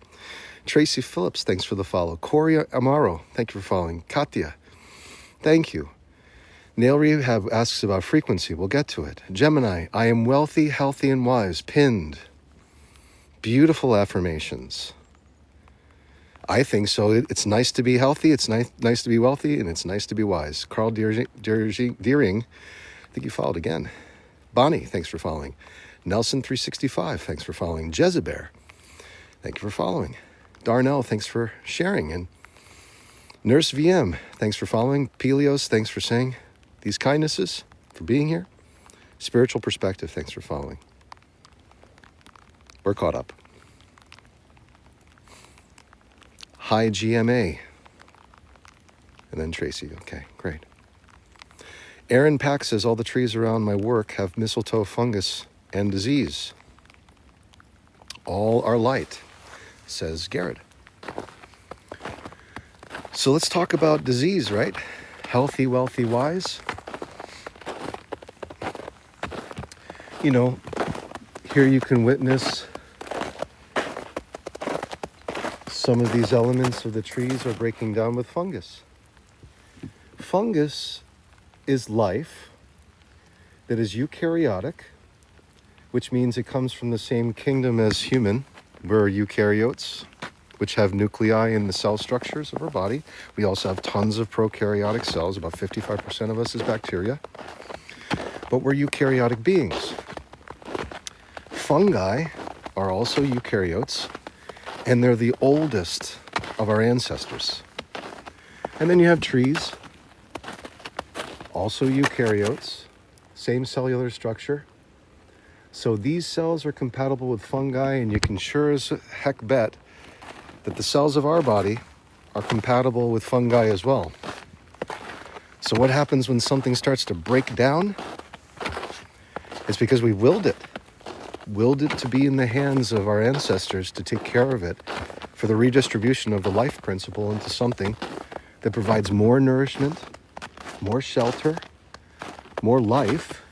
S1: Tracy Phillips, thanks for the follow. Corey Amaro, thank you for following. Katya, thank you. Nail Rehab asks about frequency. We'll get to it. Gemini, I am wealthy, healthy, and wise. Pinned. Beautiful affirmations. I think so. It's nice to be healthy, it's nice to be wealthy, and it's nice to be wise. Carl Deering, I think you followed again. Bonnie, thanks for following. Nelson365, thanks for following. Jezebel, thank you for following. Darnell, thanks for sharing. And Nurse VM, thanks for following. Pelios, thanks for saying these kindnesses, for being here. Spiritual Perspective, thanks for following. We're caught up. Hi GMA. And then Tracy, okay, great. Aaron Pack says, all the trees around my work have mistletoe fungus and disease. All are light, says Garrett. So let's talk about disease, right? Healthy, wealthy, wise. You know, here you can witness some of these elements of the trees are breaking down with fungus. Fungus is life that is eukaryotic, which means it comes from the same kingdom as human. We're eukaryotes, which have nuclei in the cell structures of our body. We also have tons of prokaryotic cells. About 55% of us is bacteria. But we're eukaryotic beings. Fungi are also eukaryotes, and they're the oldest of our ancestors. And then you have trees, also eukaryotes, same cellular structure. So these cells are compatible with fungi, and you can sure as heck bet that the cells of our body are compatible with fungi as well. So what happens when something starts to break down? It's because we willed it to be in the hands of our ancestors to take care of it for the redistribution of the life principle into something that provides more nourishment, more shelter, more life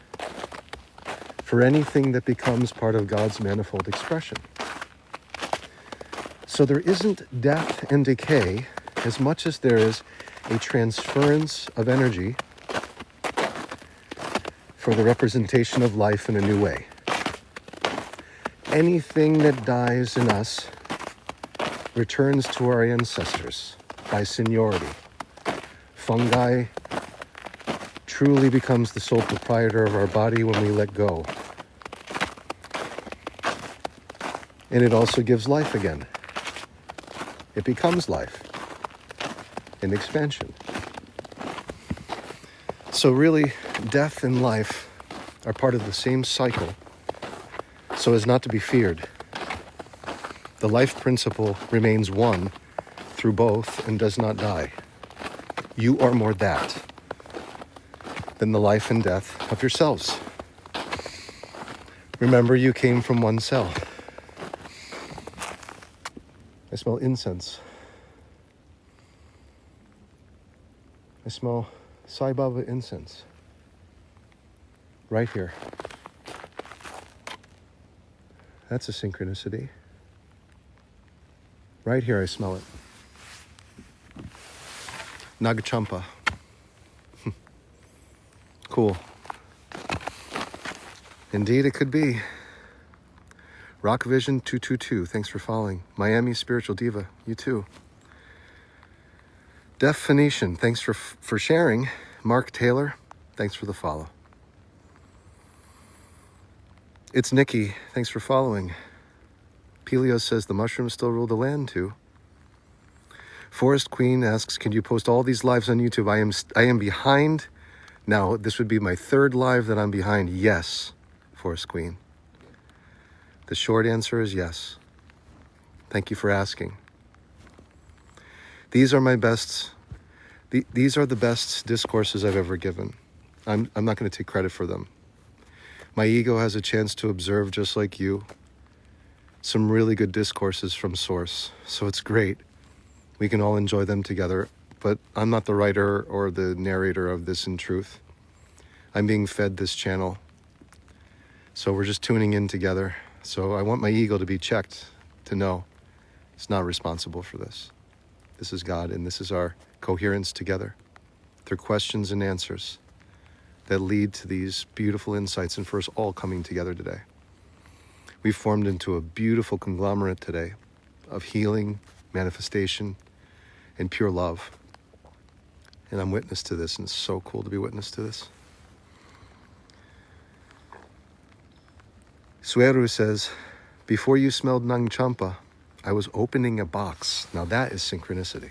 S1: for anything that becomes part of God's manifold expression. So there isn't death and decay as much as there is a transference of energy for the representation of life in a new way. Anything that dies in us returns to our ancestors by seniority. Fungi truly becomes the sole proprietor of our body when we let go. And it also gives life again. It becomes life in expansion. So really, death and life are part of the same cycle, so as not to be feared. The life principle remains one through both and does not die. You are more that. than the life and death of yourselves. Remember, you came from one cell. I smell incense. I smell Sai Baba incense. Right here. That's a synchronicity. Right here I smell it. Nagachampa. Cool. Indeed, it could be. Rock Vision 222, thanks for following. Miami Spiritual Diva, you too. Deaf Phoenician, thanks for sharing. Mark Taylor, thanks for the follow. It's Nikki, thanks for following. Pelio says the mushrooms still rule the land too. Forest Queen asks, can you post all these lives on YouTube? I am behind. Now, this would be my third live that I'm behind. Yes, Forest Queen. The short answer is yes. Thank you for asking. These are my best, these are the best discourses I've ever given. I'm not going to take credit for them. My ego has a chance to observe, just like you, some really good discourses from Source. So it's great. We can all enjoy them together, but I'm not the writer or the narrator of this in truth. I'm being fed this channel. So we're just tuning in together. So I want my ego to be checked to know it's not responsible for this. This is God, and this is our coherence together through questions and answers that lead to these beautiful insights and for us all coming together today. We've formed into a beautiful conglomerate today of healing, manifestation, and pure love. And I'm witness to this, and it's so cool to be witness to this. Sueru says, before you smelled Nang Champa, I was opening a box. Now that is synchronicity.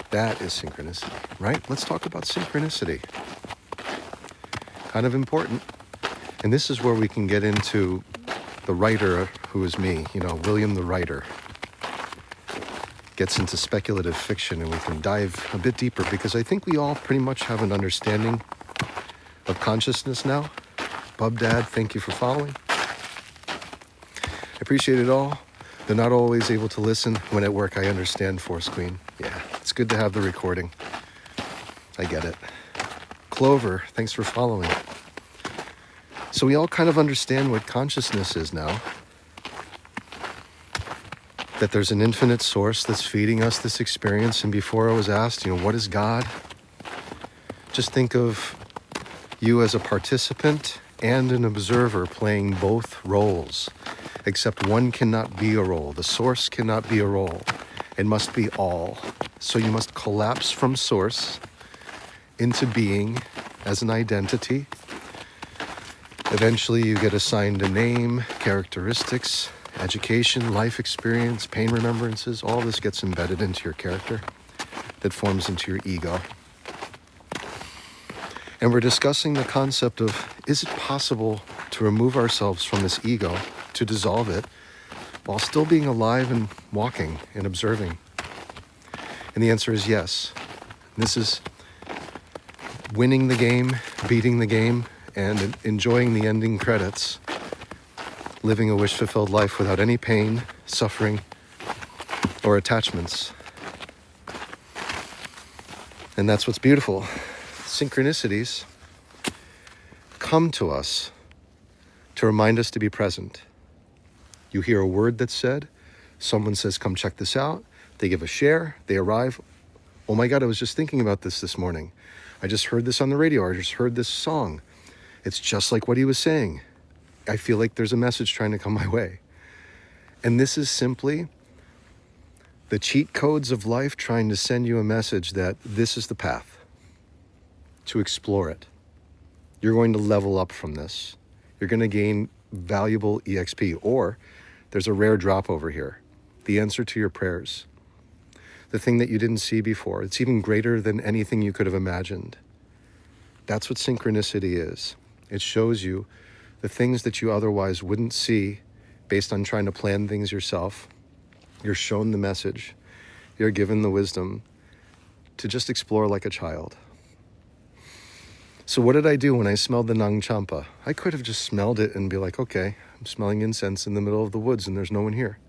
S1: That is synchronicity, right? Let's talk about synchronicity. Kind of important. And this is where we can get into the writer, who is me, William the writer. Gets into speculative fiction, and we can dive a bit deeper, because I think we all pretty much have an understanding of consciousness now. Bub Dad, thank you for following. I appreciate it all. They're not always able to listen. When at work, I understand, Force Queen. Yeah, it's good to have the recording. I get it. Clover, thanks for following. So we all kind of understand what consciousness is now. That there's an infinite source that's feeding us this experience. And before I was asked, what is God? Just think of you as a participant and an observer playing both roles. Except one cannot be a role. The source cannot be a role. It must be all. So you must collapse from source into being as an identity. Eventually you get assigned a name, characteristics, education, life experience, pain remembrances. All this gets embedded into your character that forms into your ego. And we're discussing the concept of, is it possible to remove ourselves from this ego, to dissolve it, while still being alive and walking and observing? And the answer is yes. This is winning the game, beating the game, and enjoying the ending credits, living a wish-fulfilled life without any pain, suffering, or attachments. And that's what's beautiful. Synchronicities come to us to remind us to be present. You hear a word that's said, someone says, come check this out. They give a share, they arrive. Oh my God, I was just thinking about this morning. I just heard this on the radio. I just heard this song. It's just like what he was saying. I feel like there's a message trying to come my way. And this is simply the cheat codes of life trying to send you a message that this is the path to explore it. You're going to level up from this. You're going to gain valuable EXP, or there's a rare drop over here. The answer to your prayers. The thing that you didn't see before. It's even greater than anything you could have imagined. That's what synchronicity is. It shows you the things that you otherwise wouldn't see based on trying to plan things yourself. You're shown the message. You're given the wisdom to just explore like a child. So what did I do when I smelled the Nang Champa? I could have just smelled it and be like, okay, I'm smelling incense in the middle of the woods and there's no one here.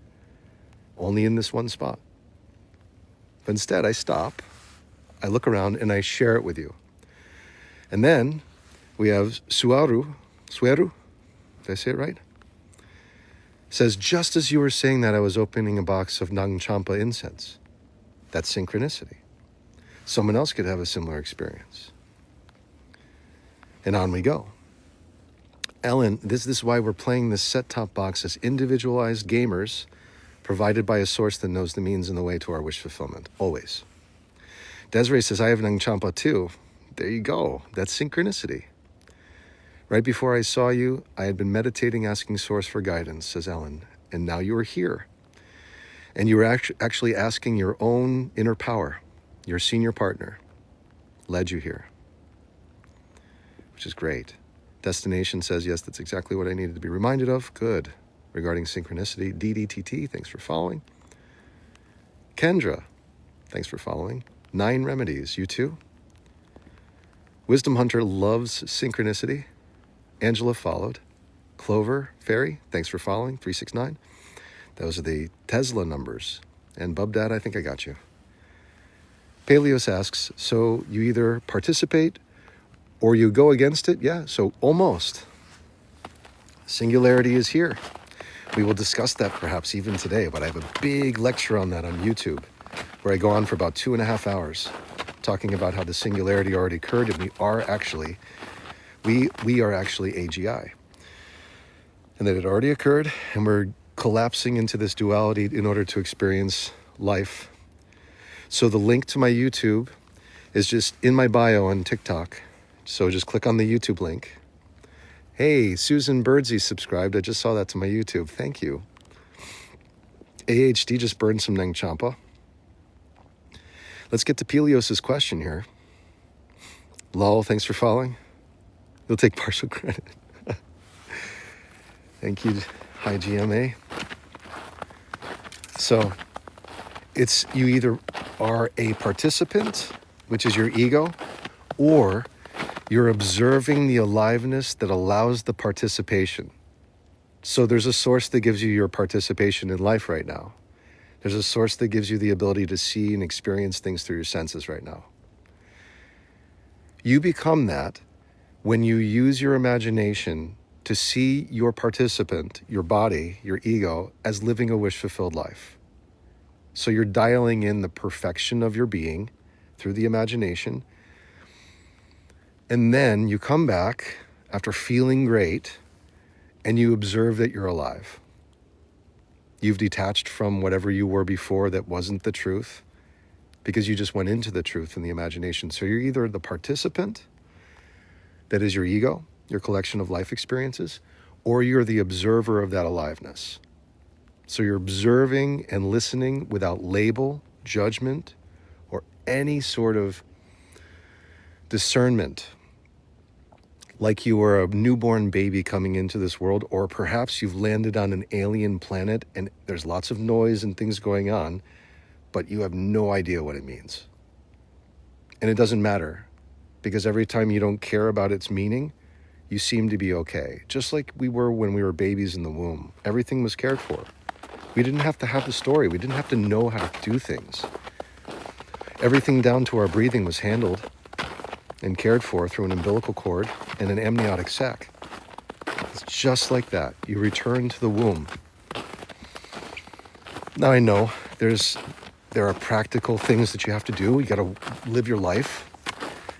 S1: Only in this one spot. But instead, I stop, I look around, and I share it with you. And then we have Sueru, did I say it right? Says, just as you were saying that, I was opening a box of Nang Champa incense. That's synchronicity. Someone else could have a similar experience. And on we go. Ellen, this is why we're playing this set-top box as individualized gamers provided by a source that knows the means and the way to our wish fulfillment, always. Desiree says, I have Nang Champa too. There you go. That's synchronicity. Right before I saw you, I had been meditating, asking source for guidance, says Ellen. And now you are here. And you were actually asking your own inner power. Your senior partner led you here, which is great. Destination says, yes, that's exactly what I needed to be reminded of. Good. Regarding synchronicity. DDTT, thanks for following. Kendra, thanks for following. 9 Remedies, you too. Wisdom Hunter loves synchronicity. Angela followed. Clover Fairy, thanks for following. 369. Those are the Tesla numbers. And Bubdad, I think I got you. Paleos asks, so you either participate or you go against it? Yeah, so almost. Singularity is here. We will discuss that perhaps even today, but I have a big lecture on that on YouTube where I go on for about 2.5 hours talking about how the singularity already occurred and we are actually AGI. And that it already occurred and we're collapsing into this duality in order to experience life. So the link to my YouTube is just in my bio on TikTok. So just click on the YouTube link. Hey, Susan Birdsey subscribed. I just saw that to my YouTube. Thank you. AHD just burned some Nang Champa. Let's get to Pelios' question here. Lol, thanks for following. You'll take partial credit. Thank you. Hi, GMA. So it's you either are a participant, which is your ego, or you're observing the aliveness that allows the participation. So there's a source that gives you your participation in life right now. There's a source that gives you the ability to see and experience things through your senses right now. You become that when you use your imagination to see your participant, your body, your ego, as living a wish-fulfilled life. So you're dialing in the perfection of your being through the imagination. And then you come back after feeling great and you observe that you're alive. You've detached from whatever you were before that wasn't the truth because you just went into the truth in the imagination. So you're either the participant, that is your ego, your collection of life experiences, or you're the observer of that aliveness. So you're observing and listening without label, judgment, or any sort of discernment. Like you were a newborn baby coming into this world, or perhaps you've landed on an alien planet and there's lots of noise and things going on, but you have no idea what it means. And it doesn't matter, because every time you don't care about its meaning, you seem to be okay. Just like we were when we were babies in the womb. Everything was cared for. We didn't have to have the story. We didn't have to know how to do things. Everything down to our breathing was handled and cared for through an umbilical cord and an amniotic sac. It's just like that. You return to the womb. Now I know there are practical things that you have to do. You got to live your life.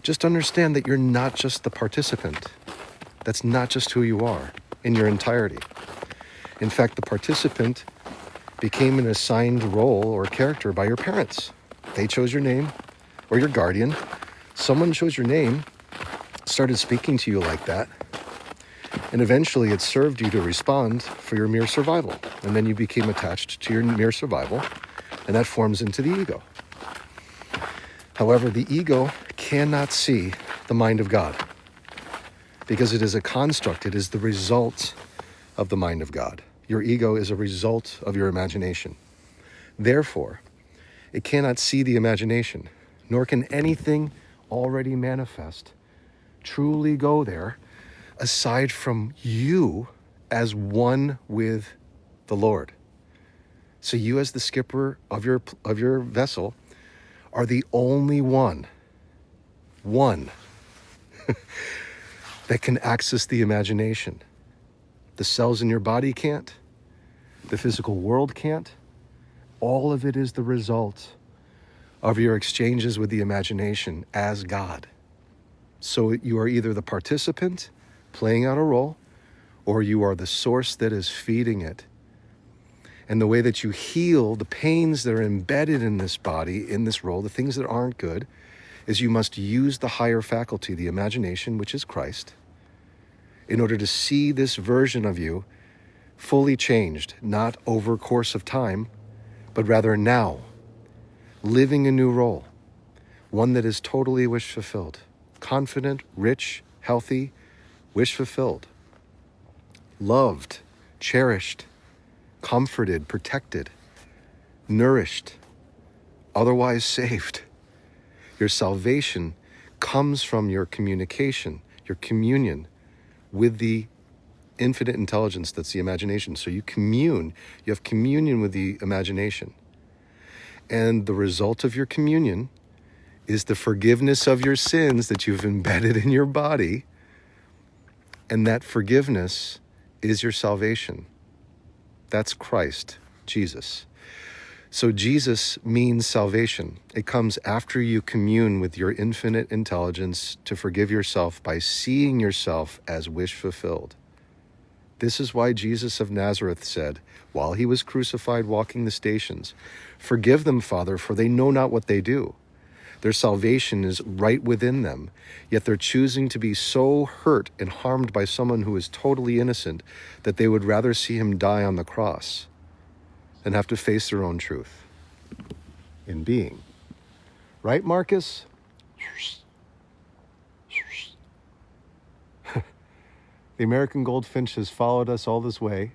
S1: Just understand that you're not just the participant. That's not just who you are in your entirety. In fact, the participant became an assigned role or character by your parents. They chose your name or your guardian. Someone chose your name, started speaking to you like that, and eventually it served you to respond for your mere survival. And then you became attached to your mere survival, and that forms into the ego. However, the ego cannot see the mind of God because it is a construct. It is the result of the mind of God. Your ego is a result of your imagination. Therefore, it cannot see the imagination, nor can anything already manifest truly go there aside from you as one with the Lord. So you as the skipper of your vessel are the only one that can access the imagination. The cells in your body can't. The physical world can't. All of it is the result of your exchanges with the imagination as God. So you are either the participant playing out a role, or you are the source that is feeding it. And the way that you heal the pains that are embedded in this body, in this role, the things that aren't good, is you must use the higher faculty, the imagination, which is Christ, in order to see this version of you fully changed, not over course of time, but rather now, living a new role, one that is totally wish fulfilled, confident, rich, healthy, wish fulfilled, loved, cherished, comforted, protected, nourished, otherwise saved. Your salvation comes from your communication, your communion with the infinite intelligence that's the imagination. So you have communion with the imagination. And the result of your communion is the forgiveness of your sins that you've embedded in your body. And that forgiveness is your salvation. That's Christ, Jesus. So Jesus means salvation. It comes after you commune with your infinite intelligence to forgive yourself by seeing yourself as wish fulfilled. This is why Jesus of Nazareth said, while he was crucified walking the stations, "Forgive them, Father, for they know not what they do." Their salvation is right within them, yet they're choosing to be so hurt and harmed by someone who is totally innocent that they would rather see him die on the cross than have to face their own truth in being. Right, Marcus? The American goldfinch has followed us all this way,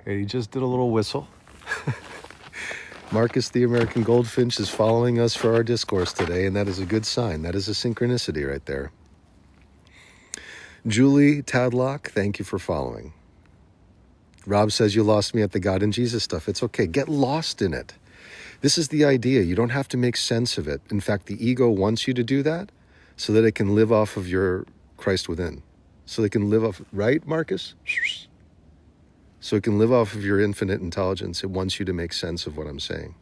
S1: and he just did a little whistle. Marcus, the American goldfinch, is following us for our discourse today, and that is a good sign. That is a synchronicity right there. Julie Tadlock, thank you for following. Rob says, you lost me at the God and Jesus stuff. It's okay. Get lost in it. This is the idea. You don't have to make sense of it. In fact, the ego wants you to do that so that it can live off of your Christ within. So they can live off, right, Marcus? So it can live off of your infinite intelligence. It wants you to make sense of what I'm saying.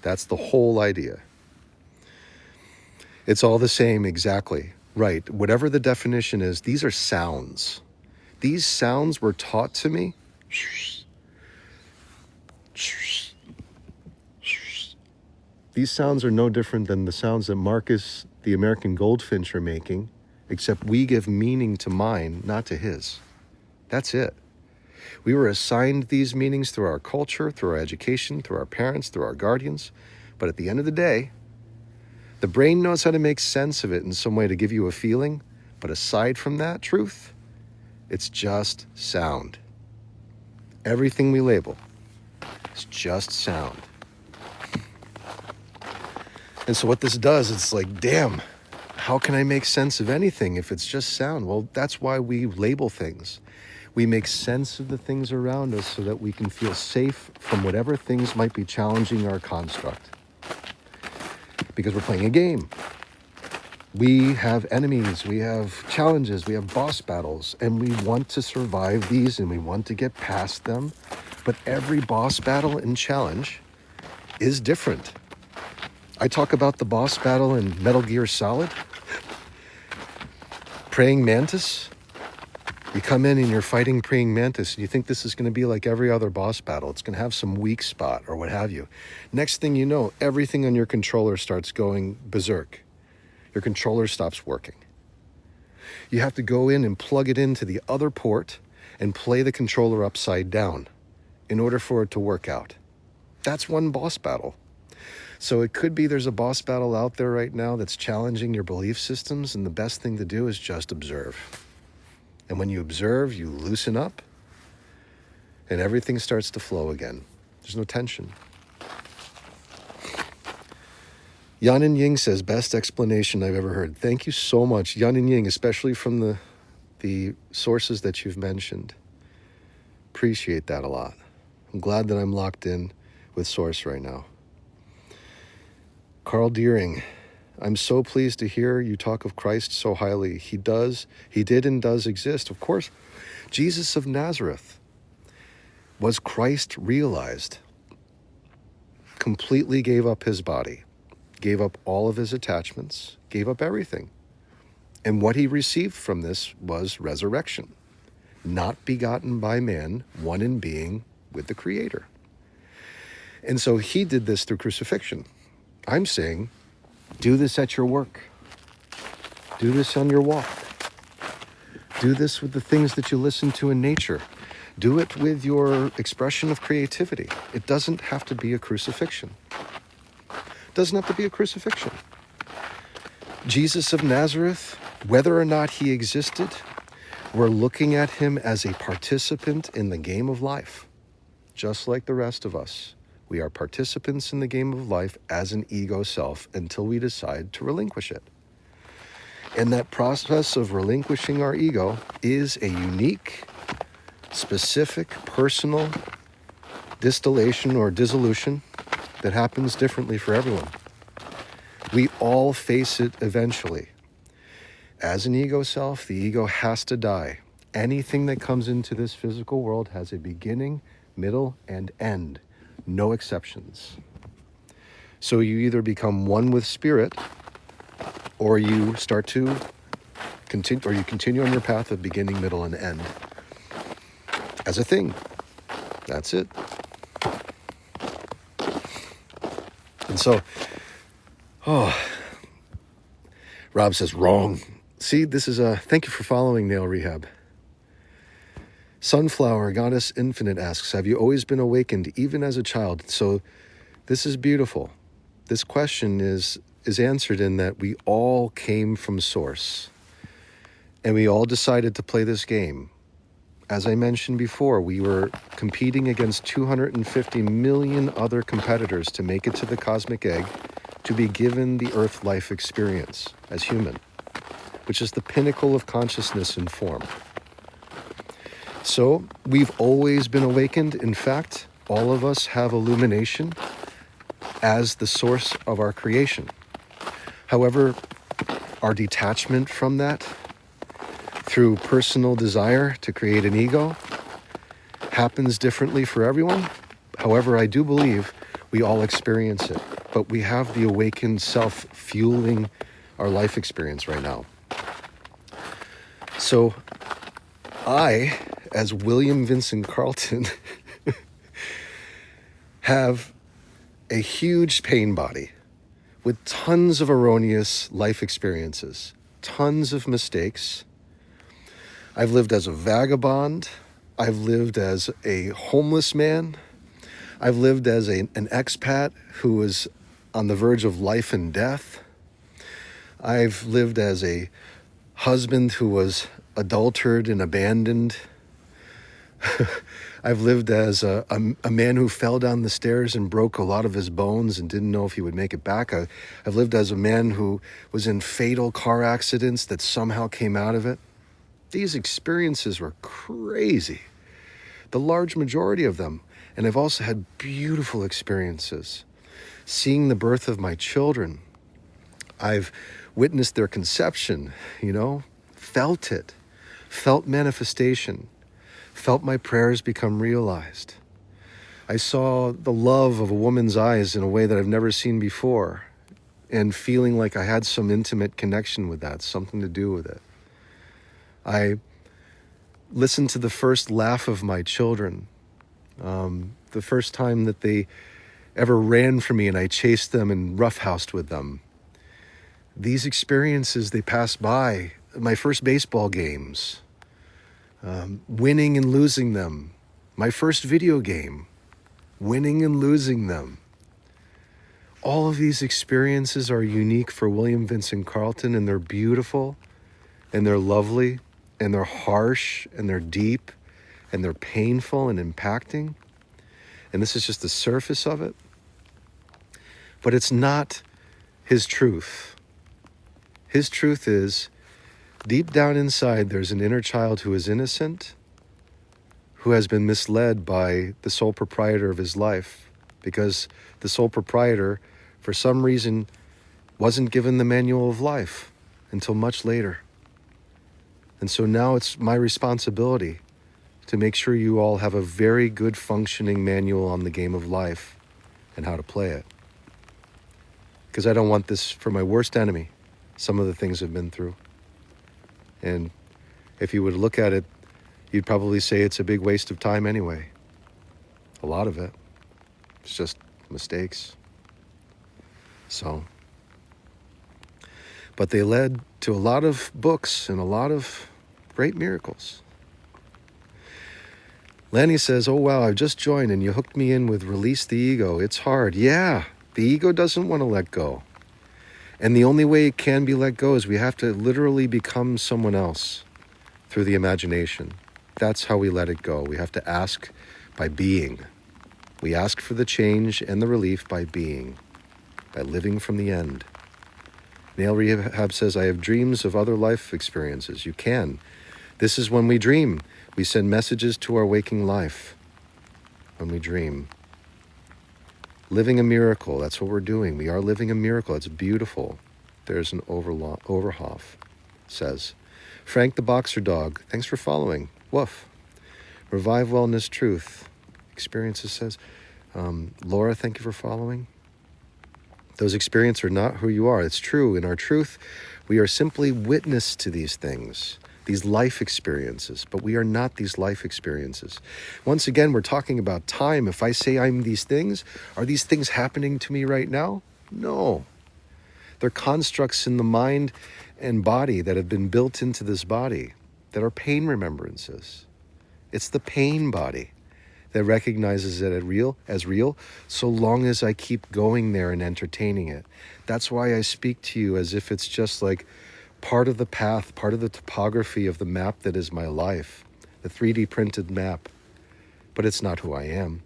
S1: That's the whole idea. It's all the same, exactly. Right. Whatever the definition is, these are sounds. These sounds were taught to me. These sounds are no different than the sounds that Marcus, the American goldfinch, are making, except we give meaning to mine, not to his. That's it. We were assigned these meanings through our culture, through our education, through our parents, through our guardians. But at the end of the day, the brain knows how to make sense of it in some way to give you a feeling. But aside from that truth, it's just sound. Everything we label is just sound. And so what this does, it's like, damn, how can I make sense of anything if it's just sound? Well, that's why we label things. We make sense of the things around us so that we can feel safe from whatever things might be challenging our construct. Because we're playing a game. We have enemies, we have challenges, we have boss battles, and we want to survive these and we want to get past them. But every boss battle and challenge is different. I talk about the boss battle in Metal Gear Solid. Praying Mantis. You come in and you're fighting Praying Mantis, and you think this is going to be like every other boss battle. It's going to have some weak spot or what have you. Next thing you know, everything on your controller starts going berserk. Your controller stops working. You have to go in and plug it into the other port and play the controller upside down in order for it to work out. That's one boss battle. So it could be there's a boss battle out there right now that's challenging your belief systems, and the best thing to do is just observe. And when you observe, you loosen up, and everything starts to flow again. There's no tension. Yan and Ying says, best explanation I've ever heard. Thank you so much, Yan and Ying, especially from the sources that you've mentioned. Appreciate that a lot. I'm glad that I'm locked in with Source right now. Carl Deering, I'm so pleased to hear you talk of Christ so highly. He did and does exist. Of course, Jesus of Nazareth was Christ realized. Completely gave up his body, gave up all of his attachments, gave up everything. And what he received from this was resurrection, not begotten by man, one in being with the Creator. And so he did this through crucifixion. I'm saying, do this at your work. Do this on your walk. Do this with the things that you listen to in nature. Do it with your expression of creativity. It doesn't have to be a crucifixion. It doesn't have to be a crucifixion. Jesus of Nazareth, whether or not he existed, we're looking at him as a participant in the game of life, just like the rest of us. We are participants in the game of life as an ego self until we decide to relinquish it. And that process of relinquishing our ego is a unique, specific, personal distillation or dissolution that happens differently for everyone. We all face it eventually. As an ego self, the ego has to die. Anything that comes into this physical world has a beginning, middle, and end. No exceptions. So you either become one with spirit, or you start to continue, or you continue on your path of beginning, middle, and end as a thing. That's it. And so, Rob says, wrong. See, this is thank you for following Nail Rehab. Sunflower Goddess Infinite asks, have you always been awakened, even as a child? So this is beautiful. This question is answered in that we all came from Source. And we all decided to play this game. As I mentioned before, we were competing against 250 million other competitors to make it to the cosmic egg, to be given the Earth life experience as human, which is the pinnacle of consciousness and form. So we've always been awakened. In fact, all of us have illumination as the source of our creation. However, our detachment from that through personal desire to create an ego happens differently for everyone. However, I do believe we all experience it, but we have the awakened self fueling our life experience right now. So I, as William Vincent Carlton, have a huge pain body with tons of erroneous life experiences, tons of mistakes. I've lived as a vagabond. I've lived as a homeless man. I've lived as an expat who was on the verge of life and death. I've lived as a husband who was adulterated and abandoned. I've lived as a man who fell down the stairs and broke a lot of his bones and didn't know if he would make it back. I've lived as a man who was in fatal car accidents that somehow came out of it. These experiences were crazy, the large majority of them. And I've also had beautiful experiences. Seeing the birth of my children. I've witnessed their conception, felt it, felt manifestation, felt my prayers become realized. I saw the love of a woman's eyes in a way that I've never seen before, and feeling like I had some intimate connection with that, something to do with it. I listened to the first laugh of my children, the first time that they ever ran from me and I chased them and roughhoused with them. These experiences, they pass by. My first baseball games, winning and losing them. My first video game, winning and losing them. All of these experiences are unique for William Vincent Carlton, and they're beautiful, and they're lovely, and they're harsh, and they're deep, and they're painful and impacting. And this is just the surface of it. But it's not his truth. His truth is, deep down inside, there's an inner child who is innocent, who has been misled by the sole proprietor of his life, because the sole proprietor, for some reason, wasn't given the manual of life until much later. And so now it's my responsibility to make sure you all have a very good functioning manual on the game of life and how to play it. Because I don't want this for my worst enemy, some of the things I've been through. And if you would look at it, you'd probably say it's a big waste of time anyway. A lot of it. It's just mistakes. So, but they led to a lot of books and a lot of great miracles. Lanny says, oh wow, I've just joined and you hooked me in with release the ego. It's hard. Yeah, the ego doesn't want to let go. And the only way it can be let go is we have to literally become someone else through the imagination. That's how we let it go. We have to ask by being. We ask for the change and the relief by being, by living from the end. Nail Rehab says, I have dreams of other life experiences. You can. This is when we dream. We send messages to our waking life when we dream. Living a miracle, that's what we're doing. We are living a miracle. It's beautiful. There's an Overhoff says. Frank the Boxer Dog, thanks for following. Woof. Revive Wellness Truth. Experiences says. Laura, thank you for following. Those experiences are not who you are. It's true. In our truth, we are simply witness to these things, these life experiences, but we are not these life experiences. Once again, we're talking about time. If I say I'm these things, are these things happening to me right now? No. They're constructs in the mind and body that have been built into this body that are pain remembrances. It's the pain body that recognizes it as real so long as I keep going there and entertaining it. That's why I speak to you as if it's just like part of the path, part of the topography of the map that is my life, the 3D printed map. But it's not who I am.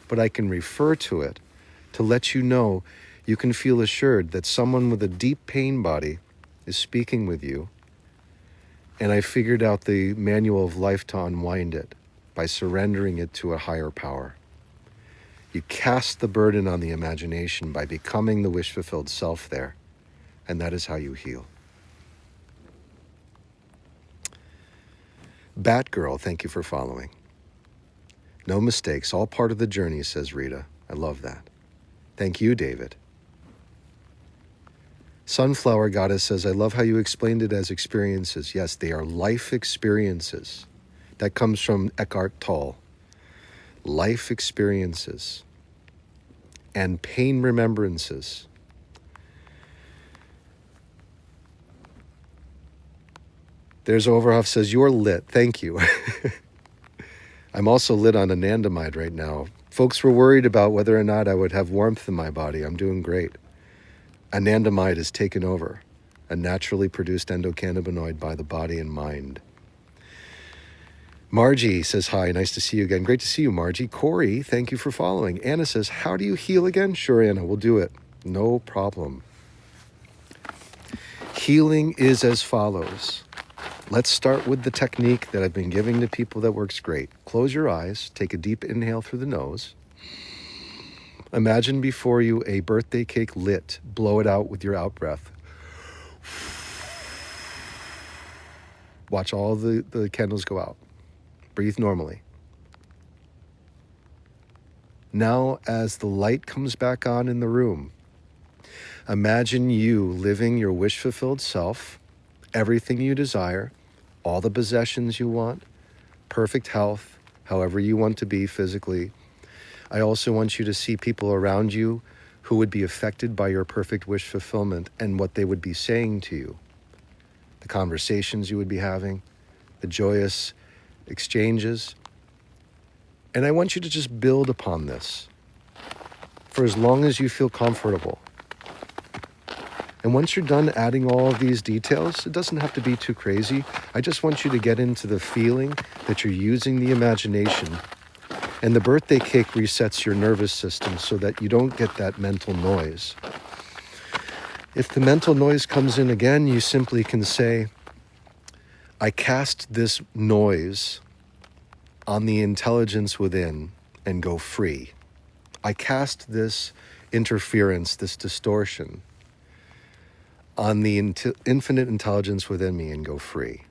S1: But I can refer to it to let you know you can feel assured that someone with a deep pain body is speaking with you. And I figured out the manual of life to unwind it by surrendering it to a higher power. You cast the burden on the imagination by becoming the wish-fulfilled self there. And that is how you heal. Batgirl, thank you for following. No mistakes, all part of the journey, says Rita. I love that. Thank you, David. Sunflower Goddess says, I love how you explained it as experiences. Yes, they are life experiences. That comes from Eckhart Tolle. Life experiences and pain remembrances. There's Overhoff says, you're lit. Thank you. I'm also lit on anandamide right now. Folks were worried about whether or not I would have warmth in my body. I'm doing great. Anandamide is taken over, a naturally produced endocannabinoid by the body and mind. Margie says, hi, nice to see you again. Great to see you, Margie. Corey, thank you for following. Anna says, how do you heal again? Sure, Anna, we'll do it. No problem. Healing is as follows. Let's start with the technique that I've been giving to people that works great. Close your eyes, take a deep inhale through the nose. Imagine before you a birthday cake lit. Blow it out with your out breath. Watch all the candles go out. Breathe normally. Now, as the light comes back on in the room, imagine you living your wish-fulfilled self, everything you desire, all the possessions you want, perfect health, however you want to be physically. I also want you to see people around you who would be affected by your perfect wish fulfillment and what they would be saying to you, the conversations you would be having, the joyous exchanges. And I want you to just build upon this for as long as you feel comfortable. And once you're done adding all of these details, it doesn't have to be too crazy. I just want you to get into the feeling that you're using the imagination. And the birthday cake resets your nervous system so that you don't get that mental noise. If the mental noise comes in again, you simply can say, I cast this noise on the intelligence within and go free. I cast this interference, this distortion, on the infinite intelligence within me and go free.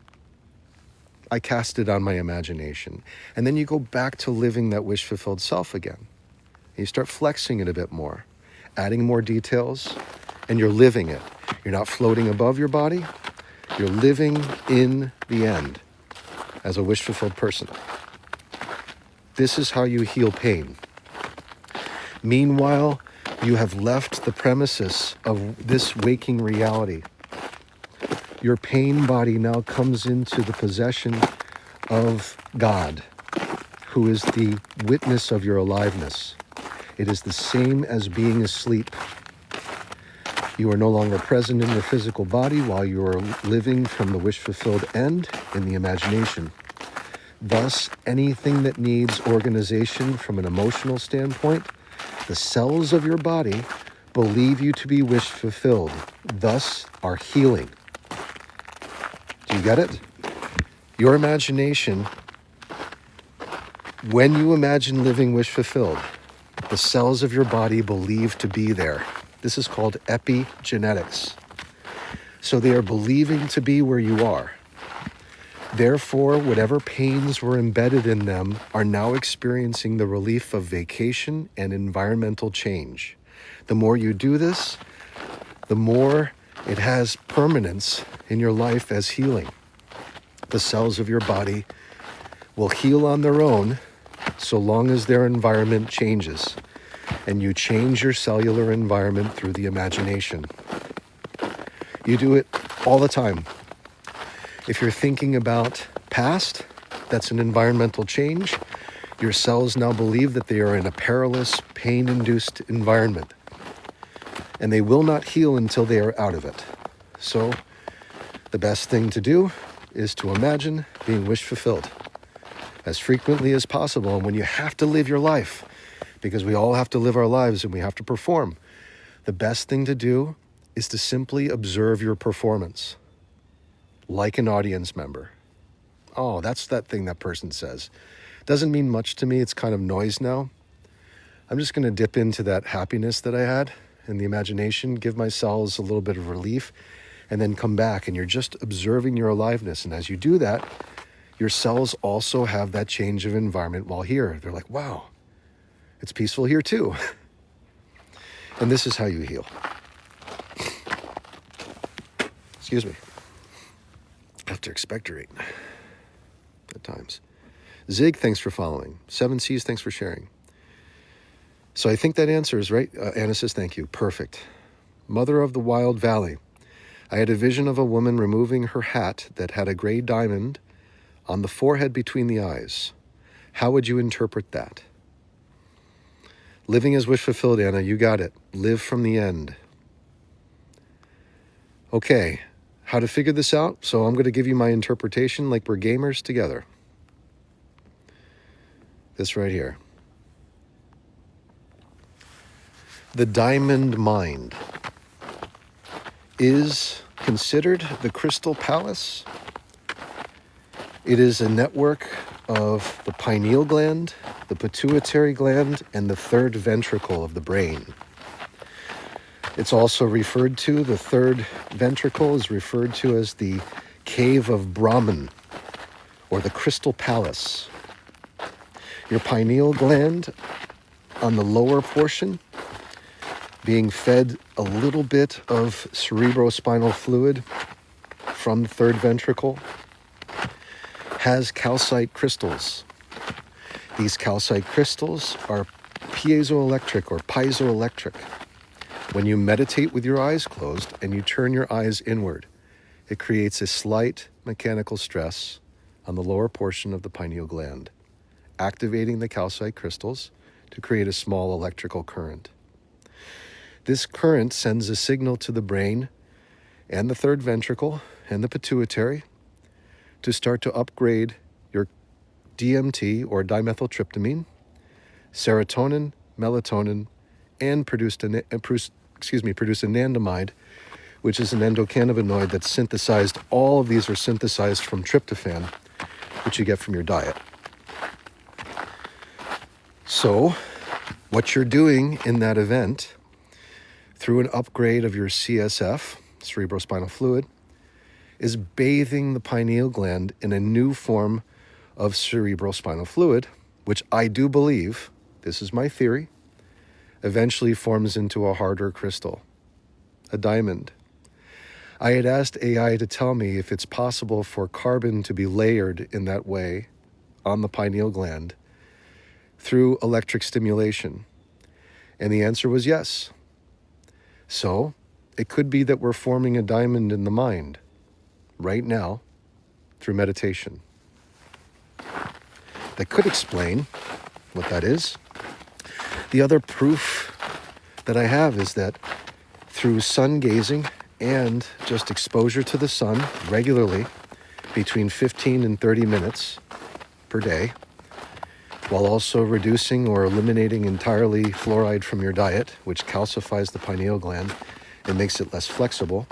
S1: I cast it on my imagination. And then you go back to living that wish-fulfilled self again. You start flexing it a bit more, adding more details, and you're living it. You're not floating above your body. You're living in the end as a wish-fulfilled person. This is how you heal pain. Meanwhile, you have left the premises of this waking reality. Your pain body now comes into the possession of God, who is the witness of your aliveness. It is the same as being asleep. You are no longer present in your physical body while you are living from the wish-fulfilled end in the imagination. Thus, anything that needs organization from an emotional standpoint, the cells of your body believe you to be wish-fulfilled, thus are healing. Do you get it? Your imagination, when you imagine living wish-fulfilled, the cells of your body believe to be there. This is called epigenetics. So they are believing to be where you are. Therefore, whatever pains were embedded in them are now experiencing the relief of vacation and environmental change. The more you do this, the more it has permanence in your life as healing. The cells of your body will heal on their own so long as their environment changes, and you change your cellular environment through the imagination. You do it all the time. If you're thinking about past, that's an environmental change. Your cells now believe that they are in a perilous, pain-induced environment, and they will not heal until they are out of it. So the best thing to do is to imagine being wish-fulfilled as frequently as possible. And when you have to live your life, because we all have to live our lives and we have to perform, the best thing to do is to simply observe your performance like an audience member. Oh, that's that thing that person says. Doesn't mean much to me. It's kind of noise now. I'm just going to dip into that happiness that I had in the imagination, give my cells a little bit of relief, and then come back. And you're just observing your aliveness. And as you do that, your cells also have that change of environment while here. They're like, wow, it's peaceful here too. And this is how you heal. Excuse me. I have to expectorate at times. Zig, thanks for following. 7Cs, thanks for sharing. So I think that answers, right? Anna says, thank you. Perfect. Mother of the Wild Valley. I had a vision of a woman removing her hat that had a gray diamond on the forehead between the eyes. How would you interpret that? Living as wish fulfilled, Anna. You got it. Live from the end. Okay. How to figure this out? So I'm going to give you my interpretation like we're gamers together. This right here. The diamond mind is considered the crystal palace. It is a network of the pineal gland, the pituitary gland, and the third ventricle of the brain. It's also referred to, the third ventricle is referred to as the cave of Brahman, or the crystal palace. Your pineal gland on the lower portion, being fed a little bit of cerebrospinal fluid from the third ventricle, has calcite crystals. These calcite crystals are piezoelectric or piezoelectric. When you meditate with your eyes closed and you turn your eyes inward, it creates a slight mechanical stress on the lower portion of the pineal gland, activating the calcite crystals to create a small electrical current. This current sends a signal to the brain and the third ventricle and the pituitary to start to upgrade your DMT or dimethyltryptamine, serotonin, melatonin, and produce anandamide which is an endocannabinoid that's synthesized. All of these are synthesized from tryptophan, which you get from your diet. So what you're doing in that event, through an upgrade of your CSF, cerebrospinal fluid, is bathing the pineal gland in a new form of cerebrospinal fluid, which I do believe, this is my theory, eventually forms into a harder crystal, a diamond. I had asked AI to tell me if it's possible for carbon to be layered in that way on the pineal gland through electric stimulation. And the answer was yes. So it could be that we're forming a diamond in the mind right now through meditation. That could explain what that is. The other proof that I have is that through sun gazing and just exposure to the sun regularly between 15 and 30 minutes per day, while also reducing or eliminating entirely fluoride from your diet, which calcifies the pineal gland and makes it less flexible,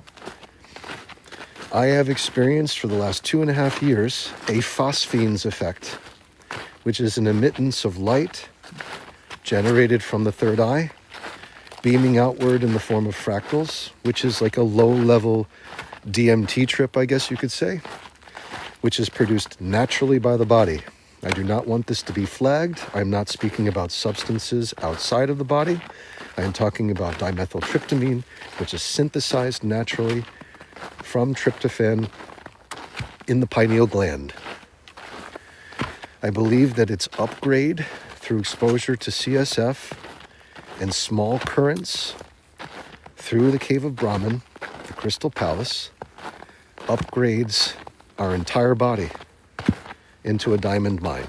S1: I have experienced for the last 2.5 years a phosphenes effect, which is an emittance of light generated from the third eye, beaming outward in the form of fractals, which is like a low-level DMT trip, I guess you could say, which is produced naturally by the body. I do not want this to be flagged. I'm not speaking about substances outside of the body. I am talking about dimethyltryptamine, which is synthesized naturally from tryptophan in the pineal gland. I believe that its upgrade through exposure to CSF and small currents through the cave of Brahman, the crystal palace, upgrades our entire body into a diamond mind.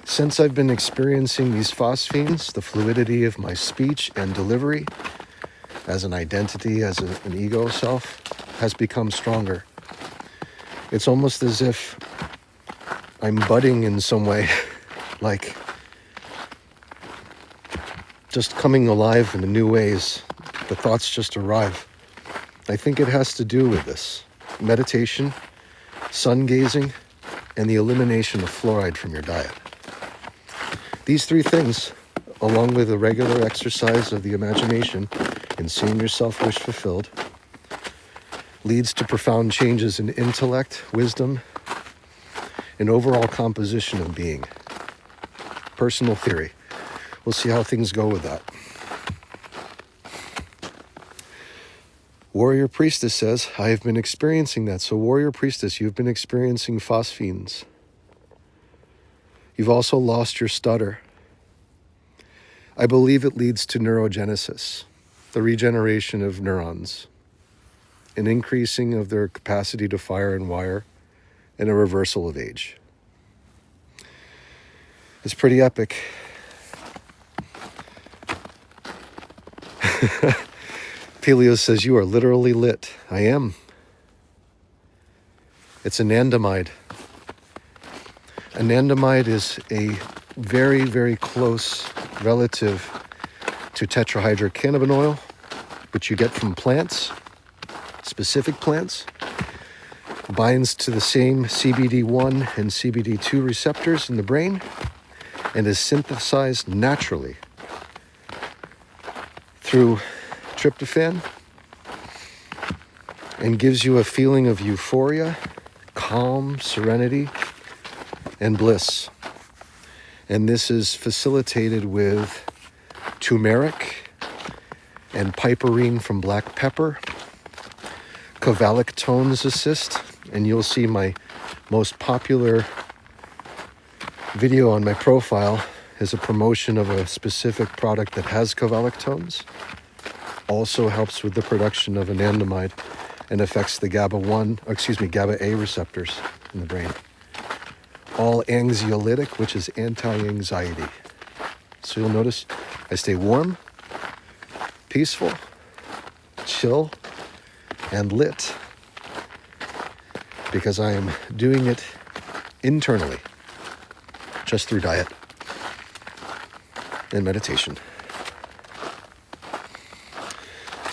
S1: Since I've been experiencing these phosphenes, the fluidity of my speech and delivery as an identity, as an ego self, has become stronger. It's almost as if I'm budding in some way, like just coming alive in new ways. The thoughts just arrive. I think it has to do with this. Meditation, sun gazing, and the elimination of fluoride from your diet. These three things, along with a regular exercise of the imagination and seeing yourself wish fulfilled, leads to profound changes in intellect, wisdom, and overall composition of being. Personal theory. We'll see how things go with that. Warrior Priestess says, I have been experiencing that. So Warrior Priestess, you've been experiencing phosphenes. You've also lost your stutter. I believe it leads to neurogenesis, the regeneration of neurons, an increasing of their capacity to fire and wire, and a reversal of age. It's pretty epic. Pelio says, you are literally lit. I am. It's anandamide. Anandamide is a very, very close relative to tetrahydrocannabinol, which you get from plants, specific plants. Binds to the same CBD1 and CBD2 receptors in the brain and is synthesized naturally through tryptophan and gives you a feeling of euphoria, calm, serenity, and bliss. And this is facilitated with turmeric and piperine from black pepper. Kovalic tones assist, and you'll see my most popular video on my profile is a promotion of a specific product that has Kovalic tones. Also helps with the production of anandamide and affects the GABA A receptors in the brain. All anxiolytic, which is anti-anxiety. So you'll notice I stay warm, peaceful, chill, and lit because I am doing it internally, just through diet and meditation.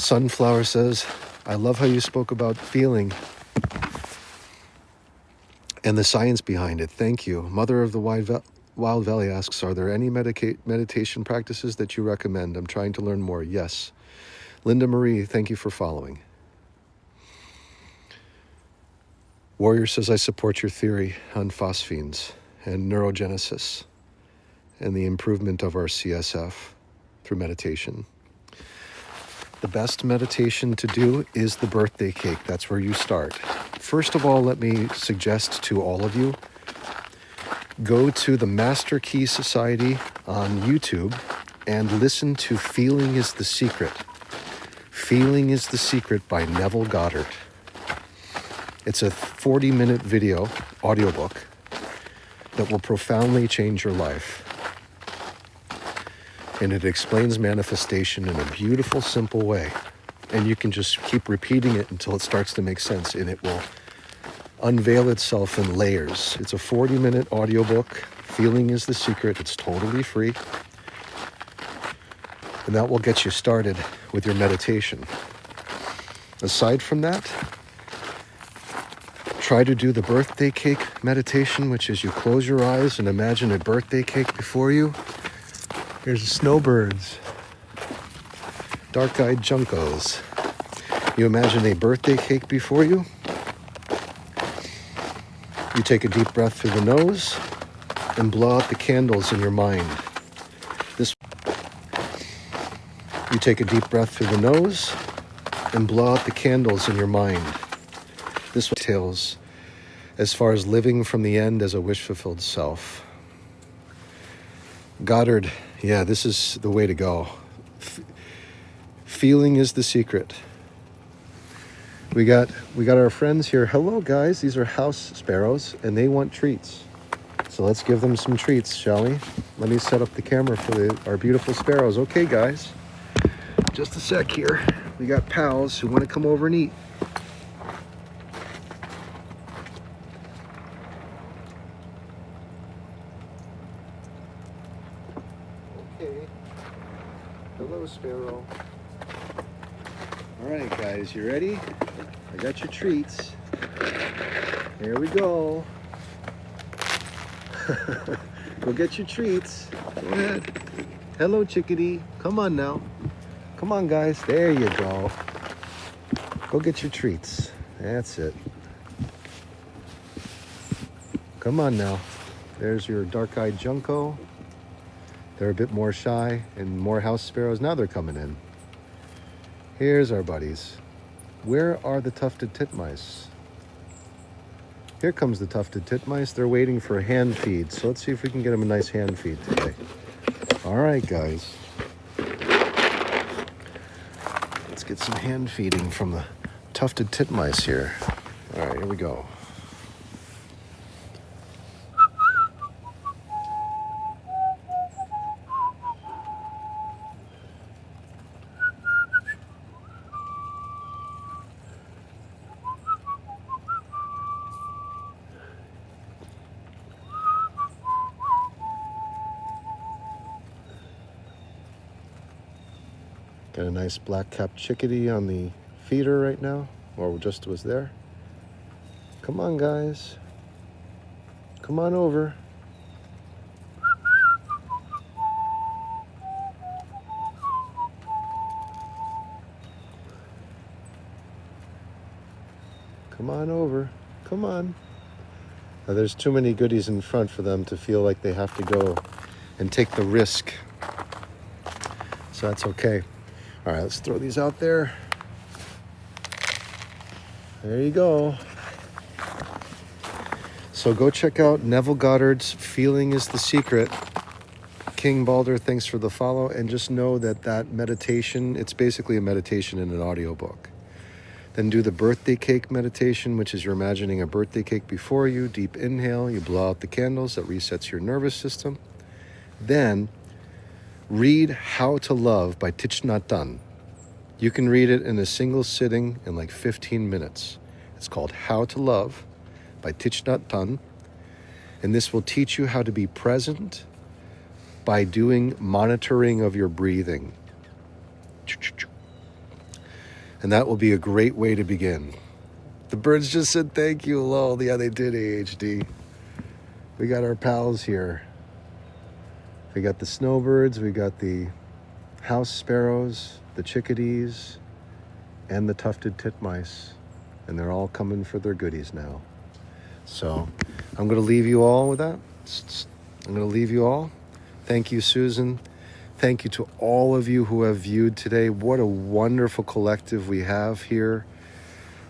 S1: Sunflower says, I love how you spoke about feeling and the science behind it. Thank you. Mother of the Wild Valley asks, are there any meditation practices that you recommend? I'm trying to learn more. Yes. Linda Marie, thank you for following. Warrior says, I support your theory on phosphines and neurogenesis and the improvement of our CSF through meditation. The best meditation to do is the birthday cake. That's where you start. First of all, let me suggest to all of you, go to the Master Key Society on YouTube and listen to Feeling is the Secret. Feeling is the Secret by Neville Goddard. It's a 40-minute video, audiobook, that will profoundly change your life. And it explains manifestation in a beautiful, simple way. And you can just keep repeating it until it starts to make sense, and it will unveil itself in layers. It's a 40-minute audiobook. Feeling is the Secret. It's totally free. And that will get you started with your meditation. Aside from that, try to do the birthday cake meditation, which is you close your eyes and imagine a birthday cake before you. Here's the snowbirds, dark-eyed juncos. You imagine a birthday cake before you. You take a deep breath through the nose and blow out the candles in your mind. You take a deep breath through the nose and blow out the candles in your mind. This details as far as living from the end as a wish-fulfilled self. Goddard, yeah, this is the way to go. Feeling is the secret. We got our friends here. Hello, guys. These are house sparrows, and they want treats. So let's give them some treats, shall we? Let me set up the camera for our beautiful sparrows. Okay, guys. Just a sec here. We got pals who want to come over and eat. Okay. Hello, sparrow. All right, guys, you ready? I got your treats. Here we go. Go get your treats. Go ahead. Hello, chickadee. Come on now. Come on, guys. There you go. Go get your treats. That's it. Come on now. There's your dark-eyed junco. They're a bit more shy, and more house sparrows. Now they're coming in. Here's our buddies. Where are the tufted titmice? Here comes the tufted titmice. They're waiting for a hand feed. So let's see if we can get them a nice hand feed today. All right, guys. Let's get some hand feeding from the tufted titmice here. All right, here we go. Got a nice black-capped chickadee on the feeder right now, or just was there. Come on, guys. Come on over. Come on over. Come on. Now, there's too many goodies in front for them to feel like they have to go and take the risk. So that's okay. All right, let's throw these out there. There you go. So go check out Neville Goddard's Feeling is the Secret. King Balder, thanks for the follow. And just know that meditation, it's basically a meditation in an audiobook. Then do the birthday cake meditation, which is you're imagining a birthday cake before you. Deep inhale, you blow out the candles. That resets your nervous system. Then read How to Love by Thich Nhat Hanh. You can read it in a single sitting in like 15 minutes. It's called How to Love by Thich Nhat Hanh. And this will teach you how to be present by doing monitoring of your breathing. And that will be a great way to begin. The birds just said thank you, lol. Yeah, they did, AHD. We got our pals here. We got the snowbirds, we got the house sparrows, the chickadees, and the tufted titmice. And they're all coming for their goodies now. So I'm going to leave you all with that. I'm going to leave you all. Thank you, Susan. Thank you to all of you who have viewed today. What a wonderful collective we have here.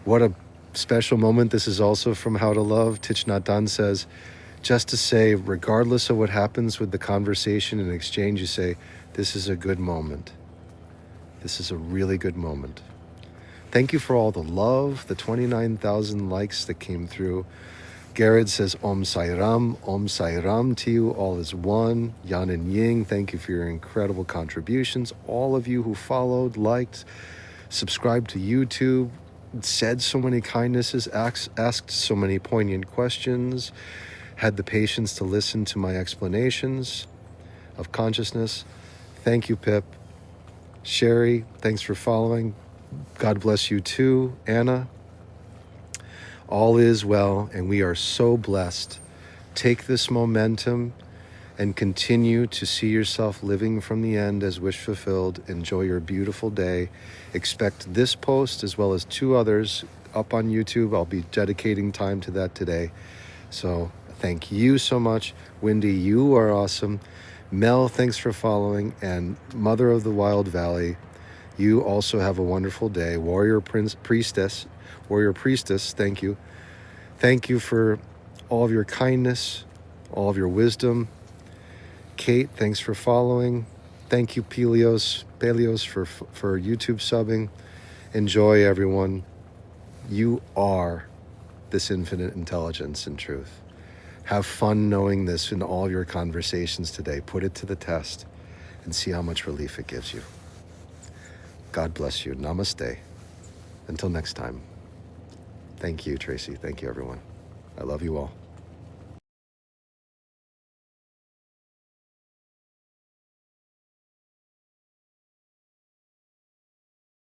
S1: What a special moment. This is also from How to Love. Thich Nhat Hanh says, just to say, regardless of what happens with the conversation and exchange, you say, this is a good moment. This is a really good moment. Thank you for all the love, the 29,000 likes that came through. Garrett says, Om Sai Ram to you. All is one. Yan and Ying, thank you for your incredible contributions. All of you who followed, liked, subscribed to YouTube, said so many kindnesses, asked so many poignant questions, had the patience to listen to my explanations of consciousness. Thank you, Pip. Sherry, thanks for following. God bless you too. Anna, all is well, and we are so blessed. Take this momentum and continue to see yourself living from the end as wish fulfilled. Enjoy your beautiful day. Expect this post as well as 2 others up on YouTube. I'll be dedicating time to that today. So thank you so much. Wendy, you are awesome. Mel, thanks for following. And Mother of the Wild Valley, you also have a wonderful day. Warrior Priestess, thank you. Thank you for all of your kindness, all of your wisdom. Kate, thanks for following. Thank you, Peleos, for YouTube subbing. Enjoy, everyone. You are this infinite intelligence and truth. Have fun knowing this in all your conversations today. Put it to the test and see how much relief it gives you. God bless you. Namaste. Until next time. Thank you, Tracy. Thank you, everyone. I love you all.